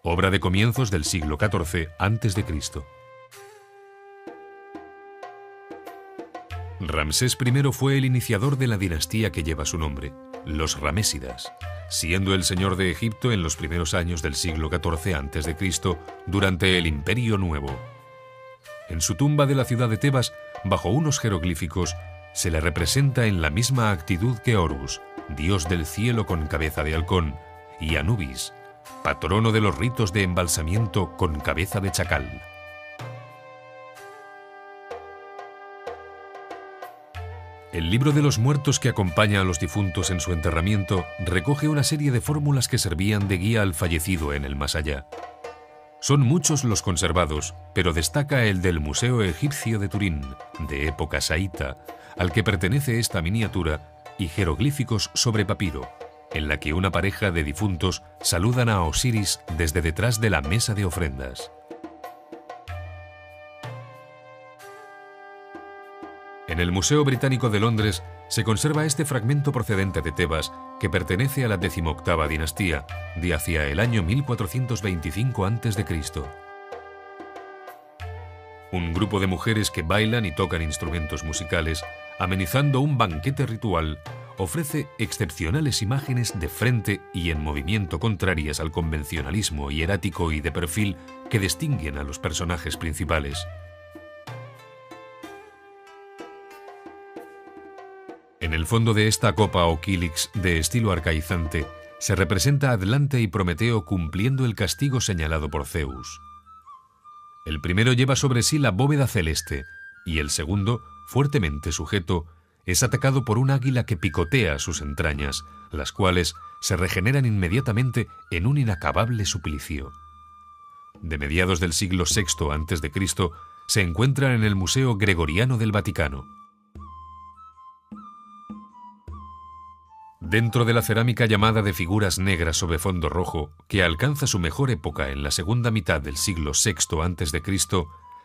Obra de comienzos del siglo XIV a.C. Ramsés I fue el iniciador de la dinastía que lleva su nombre, los Ramésidas, siendo el señor de Egipto en los primeros años del siglo XIV a.C., durante el Imperio Nuevo. En su tumba de la ciudad de Tebas, bajo unos jeroglíficos, se le representa en la misma actitud que Horus, dios del cielo con cabeza de halcón, y Anubis, patrono de los ritos de embalsamiento con cabeza de chacal. El libro de los muertos que acompaña a los difuntos en su enterramiento recoge una serie de fórmulas que servían de guía al fallecido en el más allá. Son muchos los conservados, pero destaca el del Museo Egipcio de Turín, de época saíta, al que pertenece esta miniatura, y jeroglíficos sobre papiro, en la que una pareja de difuntos saludan a Osiris desde detrás de la mesa de ofrendas. En el Museo Británico de Londres se conserva este fragmento procedente de Tebas, que pertenece a la 18ª dinastía, de hacia el año 1425 a.C. Un grupo de mujeres que bailan y tocan instrumentos musicales, amenizando un banquete ritual, ofrece excepcionales imágenes de frente y en movimiento contrarias al convencionalismo hierático y de perfil que distinguen a los personajes principales. En el fondo de esta copa o kílix de estilo arcaizante se representa a Atlante y Prometeo cumpliendo el castigo señalado por Zeus. El primero lleva sobre sí la bóveda celeste y el segundo, fuertemente sujeto, es atacado por un águila que picotea sus entrañas, las cuales se regeneran inmediatamente en un inacabable suplicio. De mediados del siglo VI a.C. se encuentra en el Museo Gregoriano del Vaticano. Dentro de la cerámica llamada de figuras negras sobre fondo rojo, que alcanza su mejor época en la segunda mitad del siglo VI a.C.,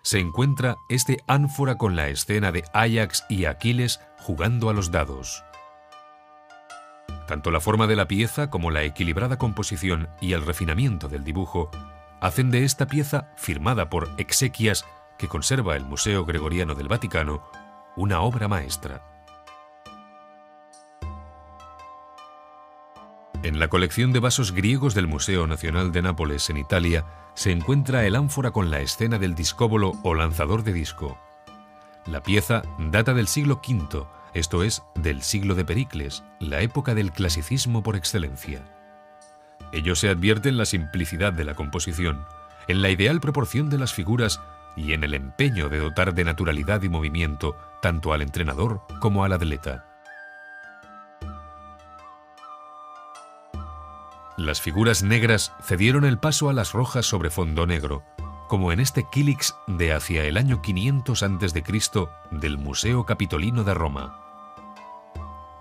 se encuentra este ánfora con la escena de Áyax y Aquiles jugando a los dados. Tanto la forma de la pieza como la equilibrada composición y el refinamiento del dibujo hacen de esta pieza, firmada por Exequias, que conserva el Museo Gregoriano del Vaticano, una obra maestra. En la colección de vasos griegos del Museo Nacional de Nápoles, en Italia, se encuentra el ánfora con la escena del discóbolo o lanzador de disco. La pieza data del siglo V, esto es, del siglo de Pericles, la época del clasicismo por excelencia. Ello se advierte en la simplicidad de la composición, en la ideal proporción de las figuras y en el empeño de dotar de naturalidad y movimiento tanto al entrenador como al atleta. Las figuras negras cedieron el paso a las rojas sobre fondo negro, como en este kílix de hacia el año 500 a.C. del Museo Capitolino de Roma.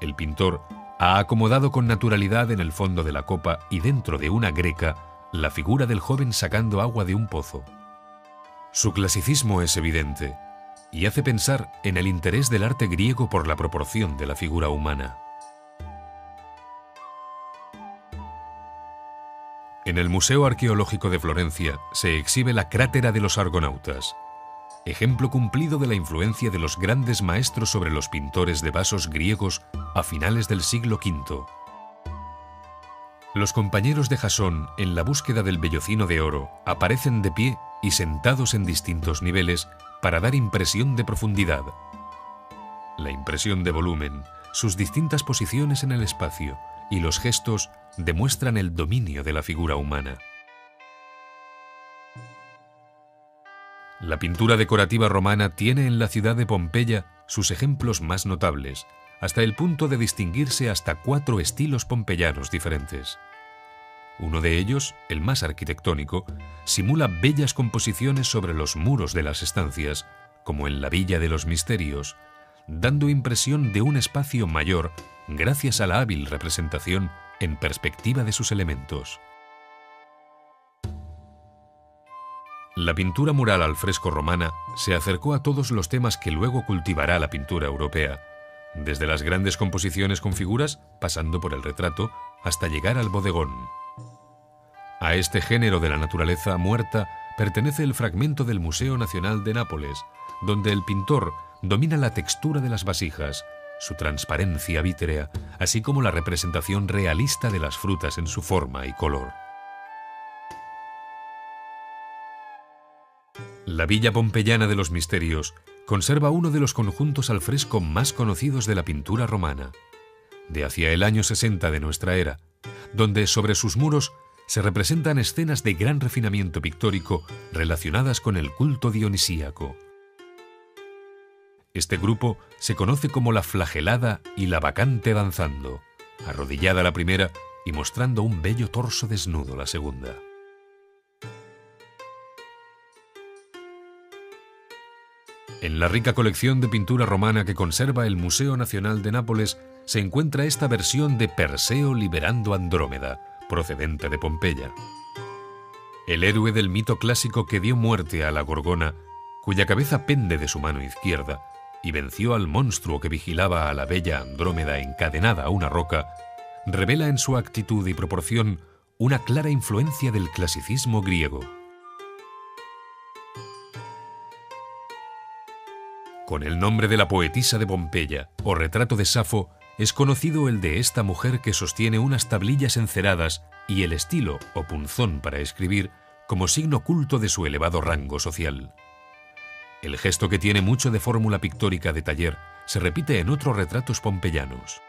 El pintor ha acomodado con naturalidad en el fondo de la copa y dentro de una greca la figura del joven sacando agua de un pozo. Su clasicismo es evidente y hace pensar en el interés del arte griego por la proporción de la figura humana. En el Museo Arqueológico de Florencia se exhibe la crátera de los argonautas, ejemplo cumplido de la influencia de los grandes maestros sobre los pintores de vasos griegos a finales del siglo V. Los compañeros de Jasón, en la búsqueda del vellocino de oro, aparecen de pie y sentados en distintos niveles para dar impresión de profundidad. La impresión de volumen, sus distintas posiciones en el espacio y los gestos demuestran el dominio de la figura humana. La pintura decorativa romana tiene en la ciudad de Pompeya sus ejemplos más notables, hasta el punto de distinguirse hasta 4 estilos pompeyanos diferentes. Uno de ellos, el más arquitectónico, simula bellas composiciones sobre los muros de las estancias, como en la Villa de los Misterios, dando impresión de un espacio mayor gracias a la hábil representación en perspectiva de sus elementos. La pintura mural al fresco romana se acercó a todos los temas que luego cultivará la pintura europea, desde las grandes composiciones con figuras, pasando por el retrato, hasta llegar al bodegón. A este género de la naturaleza muerta pertenece el fragmento del Museo Nacional de Nápoles, donde el pintor domina la textura de las vasijas, su transparencia vítrea, así como la representación realista de las frutas en su forma y color. La Villa Pompeyana de los Misterios conserva uno de los conjuntos al fresco más conocidos de la pintura romana, de hacia el año 60 de nuestra era, donde sobre sus muros se representan escenas de gran refinamiento pictórico relacionadas con el culto dionisíaco. Este grupo se conoce como la Flagelada y la Bacante danzando, arrodillada la primera y mostrando un bello torso desnudo la segunda. En la rica colección de pintura romana que conserva el Museo Nacional de Nápoles se encuentra esta versión de Perseo liberando a Andrómeda, procedente de Pompeya. El héroe del mito clásico que dio muerte a la Gorgona, cuya cabeza pende de su mano izquierda, y venció al monstruo que vigilaba a la bella Andrómeda encadenada a una roca, revela en su actitud y proporción una clara influencia del clasicismo griego. Con el nombre de la poetisa de Pompeya o retrato de Safo es conocido el de esta mujer que sostiene unas tablillas enceradas y el estilo o punzón para escribir como signo oculto de su elevado rango social. El gesto, que tiene mucho de fórmula pictórica de taller, se repite en otros retratos pompeyanos.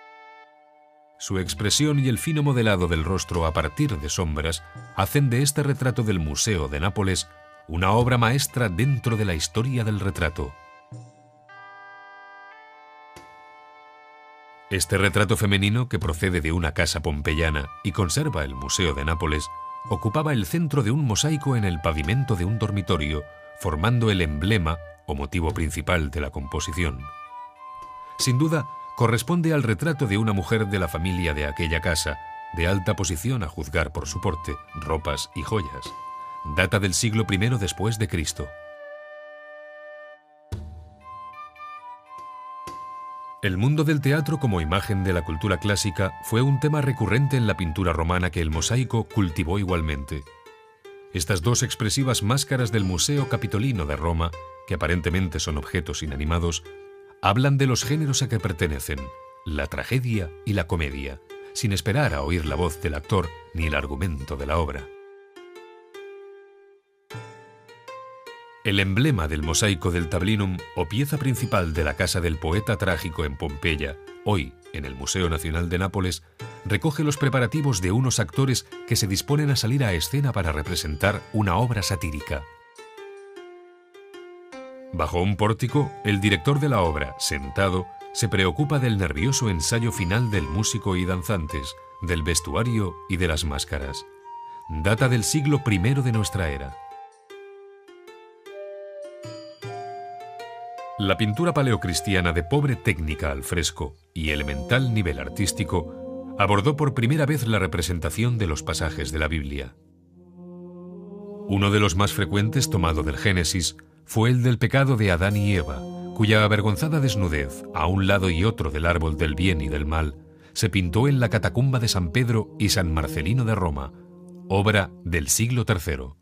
Su expresión y el fino modelado del rostro a partir de sombras hacen de este retrato del Museo de Nápoles una obra maestra dentro de la historia del retrato. Este retrato femenino, que procede de una casa pompeyana y conserva el Museo de Nápoles, ocupaba el centro de un mosaico en el pavimento de un dormitorio, formando el emblema o motivo principal de la composición. Sin duda, corresponde al retrato de una mujer de la familia de aquella casa, de alta posición a juzgar por su porte, ropas y joyas. Data del siglo I después de Cristo. El mundo del teatro como imagen de la cultura clásica fue un tema recurrente en la pintura romana que el mosaico cultivó igualmente. Estas dos expresivas máscaras del Museo Capitolino de Roma, que aparentemente son objetos inanimados, hablan de los géneros a que pertenecen, la tragedia y la comedia, sin esperar a oír la voz del actor ni el argumento de la obra. El emblema del mosaico del tablinum, o pieza principal de la casa del poeta trágico en Pompeya, hoy en el Museo Nacional de Nápoles, recoge los preparativos de unos actores que se disponen a salir a escena para representar una obra satírica. Bajo un pórtico, el director de la obra, sentado, se preocupa del nervioso ensayo final del músico y danzantes, del vestuario y de las máscaras. Data del siglo I de nuestra era. La pintura paleocristiana de pobre técnica al fresco y elemental nivel artístico abordó por primera vez la representación de los pasajes de la Biblia. Uno de los más frecuentes, tomado del Génesis, fue el del pecado de Adán y Eva, cuya avergonzada desnudez, a un lado y otro del árbol del bien y del mal, se pintó en la catacumba de San Pedro y San Marcelino de Roma, obra del siglo III.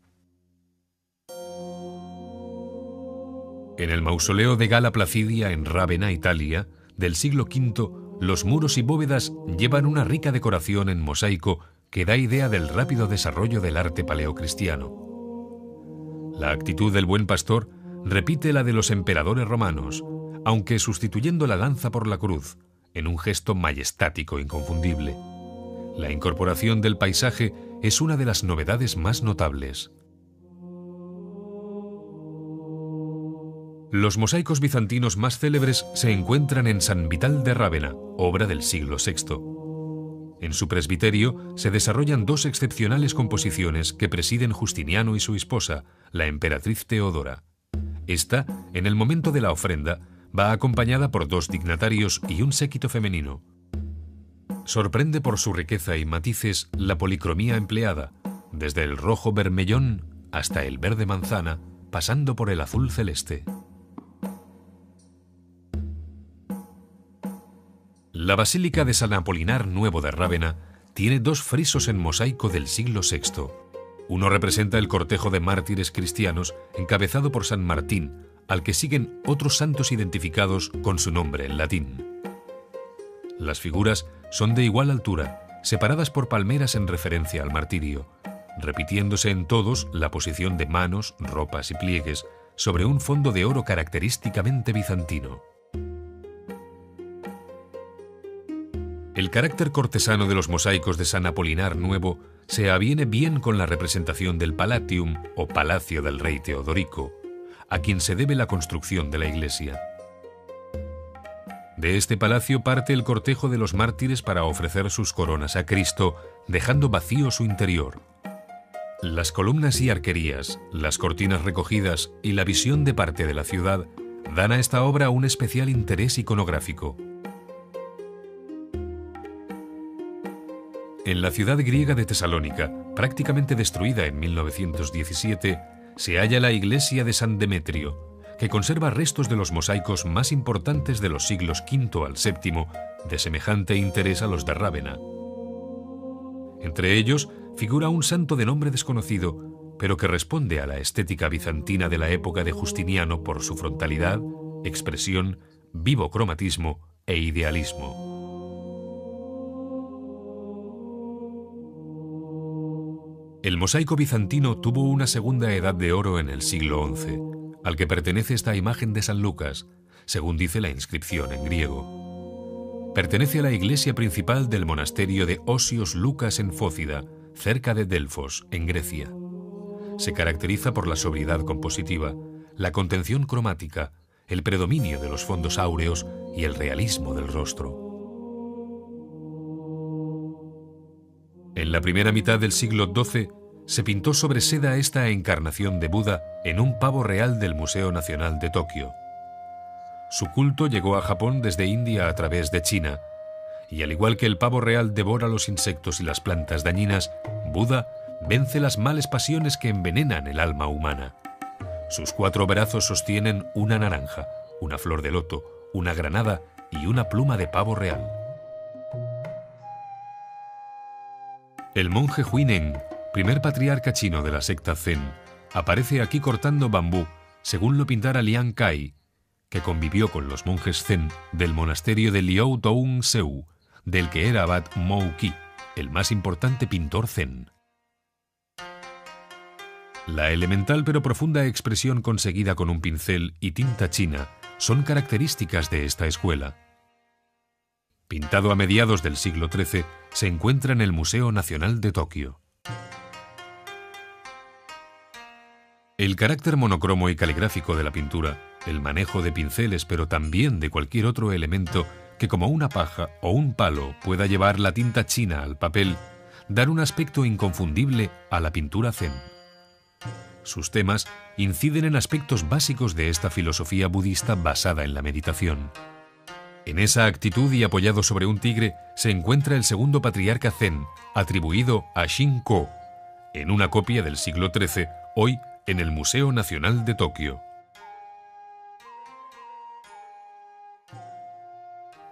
En el mausoleo de Gala Placidia en Rávena, Italia, del siglo V, los muros y bóvedas llevan una rica decoración en mosaico que da idea del rápido desarrollo del arte paleocristiano. La actitud del buen pastor repite la de los emperadores romanos, aunque sustituyendo la lanza por la cruz, en un gesto majestático inconfundible. La incorporación del paisaje es una de las novedades más notables. Los mosaicos bizantinos más célebres se encuentran en San Vital de Rávena, obra del siglo VI. En su presbiterio se desarrollan dos excepcionales composiciones que presiden Justiniano y su esposa, la emperatriz Teodora. Esta, en el momento de la ofrenda, va acompañada por dos dignatarios y un séquito femenino. Sorprende por su riqueza y matices la policromía empleada, desde el rojo bermellón hasta el verde manzana, pasando por el azul celeste. La Basílica de San Apolinar Nuevo de Rávena tiene dos frisos en mosaico del siglo VI. Uno representa el cortejo de mártires cristianos encabezado por San Martín, al que siguen otros santos identificados con su nombre en latín. Las figuras son de igual altura, separadas por palmeras en referencia al martirio, repitiéndose en todos la posición de manos, ropas y pliegues sobre un fondo de oro característicamente bizantino. El carácter cortesano de los mosaicos de San Apolinar Nuevo se aviene bien con la representación del Palatium o Palacio del Rey Teodorico, a quien se debe la construcción de la iglesia. De este palacio parte el cortejo de los mártires para ofrecer sus coronas a Cristo, dejando vacío su interior. Las columnas y arquerías, las cortinas recogidas y la visión de parte de la ciudad dan a esta obra un especial interés iconográfico. En la ciudad griega de Tesalónica, prácticamente destruida en 1917, se halla la iglesia de San Demetrio, que conserva restos de los mosaicos más importantes de los siglos V al VII, de semejante interés a los de Rávena. Entre ellos figura un santo de nombre desconocido, pero que responde a la estética bizantina de la época de Justiniano por su frontalidad, expresión, vivo cromatismo e idealismo. El mosaico bizantino tuvo una segunda edad de oro en el siglo XI, al que pertenece esta imagen de San Lucas, según dice la inscripción en griego. Pertenece a la iglesia principal del monasterio de Osios Lucas en Fócida, cerca de Delfos, en Grecia. Se caracteriza por la sobriedad compositiva, la contención cromática, el predominio de los fondos áureos y el realismo del rostro. En la primera mitad del siglo XII se pintó sobre seda esta encarnación de Buda en un pavo real del Museo Nacional de Tokio. Su culto llegó a Japón desde India a través de China, y al igual que el pavo real devora los insectos y las plantas dañinas, Buda vence las males pasiones que envenenan el alma humana. Sus 4 brazos sostienen una naranja, una flor de loto, una granada y una pluma de pavo real. El monje Huineng, primer patriarca chino de la secta Zen, aparece aquí cortando bambú, según lo pintara Liang Kai, que convivió con los monjes Zen del monasterio de Liu Toung Seu, del que era abad Mou Qi, el más importante pintor Zen. La elemental pero profunda expresión conseguida con un pincel y tinta china son características de esta escuela. Pintado a mediados del siglo XIII, se encuentra en el Museo Nacional de Tokio. El carácter monocromo y caligráfico de la pintura, el manejo de pinceles pero también de cualquier otro elemento que como una paja o un palo pueda llevar la tinta china al papel, dan un aspecto inconfundible a la pintura zen. Sus temas inciden en aspectos básicos de esta filosofía budista basada en la meditación. En esa actitud y apoyado sobre un tigre se encuentra el segundo patriarca zen, atribuido a Shinko, en una copia del siglo XIII, hoy en el Museo Nacional de Tokio.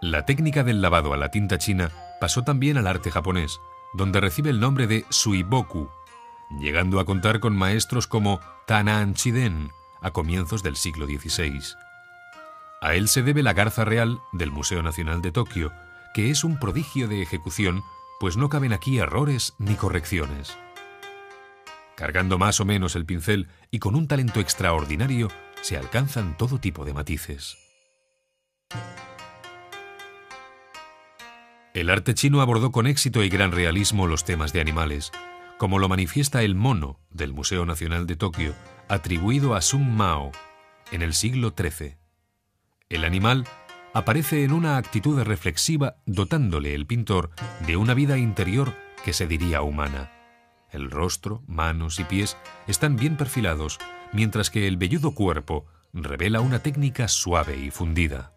La técnica del lavado a la tinta china pasó también al arte japonés, donde recibe el nombre de suiboku, llegando a contar con maestros como Tanan Chiden a comienzos del siglo XVI. A él se debe la garza real del Museo Nacional de Tokio, que es un prodigio de ejecución, pues no caben aquí errores ni correcciones. Cargando más o menos el pincel y con un talento extraordinario, se alcanzan todo tipo de matices. El arte chino abordó con éxito y gran realismo los temas de animales, como lo manifiesta el mono del Museo Nacional de Tokio, atribuido a Sun Mao en el siglo XIII. El animal aparece en una actitud reflexiva, dotándole el pintor de una vida interior que se diría humana. El rostro, manos y pies están bien perfilados, mientras que el velludo cuerpo revela una técnica suave y fundida.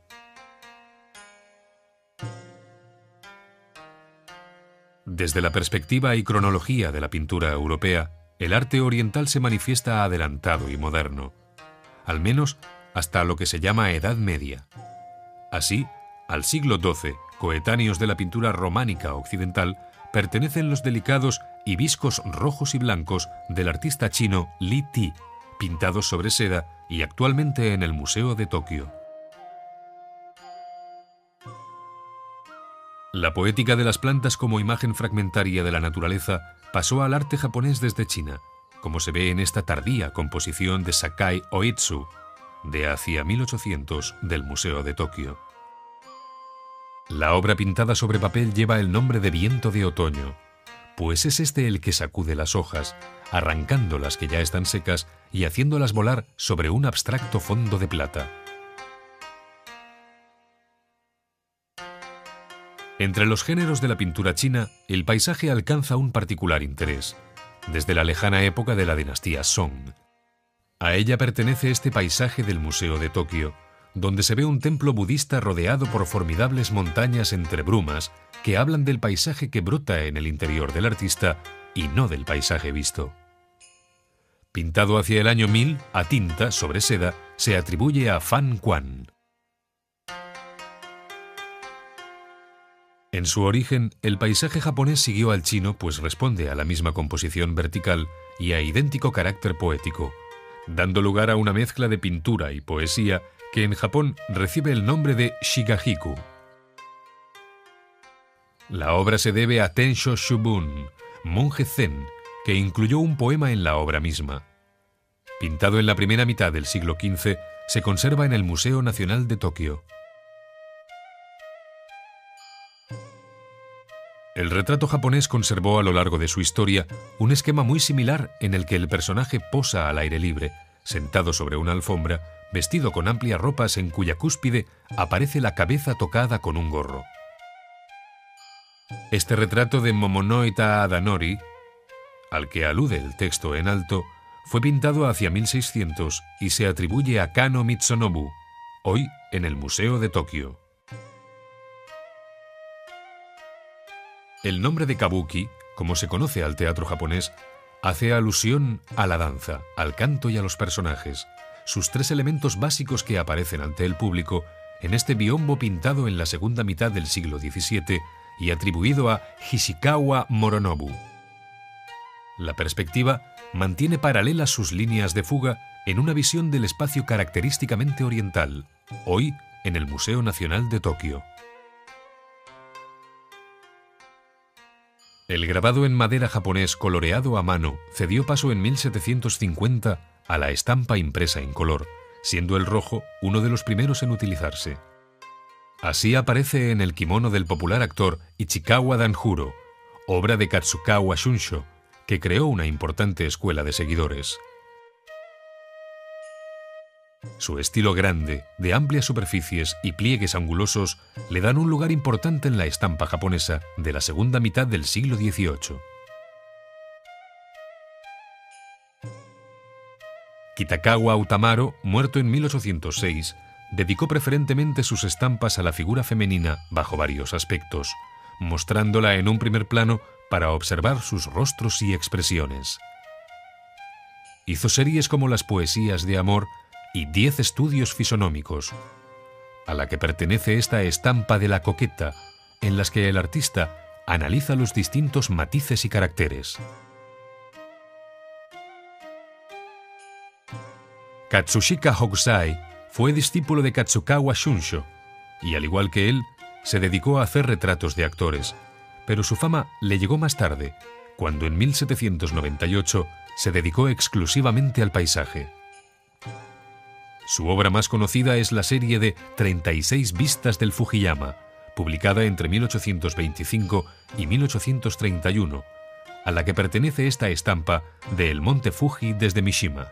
Desde la perspectiva y cronología de la pintura europea, el arte oriental se manifiesta adelantado y moderno, al menos hasta lo que se llama Edad Media. Así, al siglo XII, coetáneos de la pintura románica occidental, pertenecen los delicados y viscos rojos y blancos del artista chino Li Ti, pintados sobre seda y actualmente en el Museo de Tokio. La poética de las plantas como imagen fragmentaria de la naturaleza pasó al arte japonés desde China, como se ve en esta tardía composición de Sakai Oitsu, de hacia 1800 del Museo de Tokio. La obra pintada sobre papel lleva el nombre de Viento de Otoño, pues es este el que sacude las hojas, arrancando las que ya están secas y haciéndolas volar sobre un abstracto fondo de plata. Entre los géneros de la pintura china, el paisaje alcanza un particular interés, desde la lejana época de la dinastía Song. A ella pertenece este paisaje del Museo de Tokio, donde se ve un templo budista rodeado por formidables montañas entre brumas que hablan del paisaje que brota en el interior del artista y no del paisaje visto. Pintado hacia el año 1000 a tinta sobre seda, se atribuye a Fan Quan. En su origen, el paisaje japonés siguió al chino, pues responde a la misma composición vertical y a idéntico carácter poético, dando lugar a una mezcla de pintura y poesía que en Japón recibe el nombre de Shigahiku. La obra se debe a Tensho Shubun, monje zen, que incluyó un poema en la obra misma. Pintado en la primera mitad del siglo XV, se conserva en el Museo Nacional de Tokio. El retrato japonés conservó a lo largo de su historia un esquema muy similar en el que el personaje posa al aire libre, sentado sobre una alfombra, vestido con amplias ropas en cuya cúspide aparece la cabeza tocada con un gorro. Este retrato de Momonoita Adanori, al que alude el texto en alto, fue pintado hacia 1600 y se atribuye a Kano Mitsunobu, hoy en el Museo de Tokio. El nombre de kabuki, como se conoce al teatro japonés, hace alusión a la danza, al canto y a los personajes, sus tres elementos básicos que aparecen ante el público en este biombo pintado en la segunda mitad del siglo XVII y atribuido a Hishikawa Moronobu. La perspectiva mantiene paralelas sus líneas de fuga en una visión del espacio característicamente oriental, hoy en el Museo Nacional de Tokio. El grabado en madera japonés coloreado a mano cedió paso en 1750 a la estampa impresa en color, siendo el rojo uno de los primeros en utilizarse. Así aparece en el kimono del popular actor Ichikawa Danjuro, obra de Katsukawa Shunsho, que creó una importante escuela de seguidores. Su estilo grande, de amplias superficies y pliegues angulosos, le dan un lugar importante en la estampa japonesa de la segunda mitad del siglo XVIII. Kitakawa Utamaro, muerto en 1806, dedicó preferentemente sus estampas a la figura femenina bajo varios aspectos, mostrándola en un primer plano para observar sus rostros y expresiones. Hizo series como las poesías de amor y 10 estudios fisonómicos, a la que pertenece esta estampa de la coqueta, en las que el artista analiza los distintos matices y caracteres. Katsushika Hokusai fue discípulo de Katsukawa Shunsho y, al igual que él, se dedicó a hacer retratos de actores, pero su fama le llegó más tarde, cuando en 1798 se dedicó exclusivamente al paisaje. Su obra más conocida es la serie de 36 vistas del Fujiyama, publicada entre 1825 y 1831, a la que pertenece esta estampa de El Monte Fuji desde Mishima.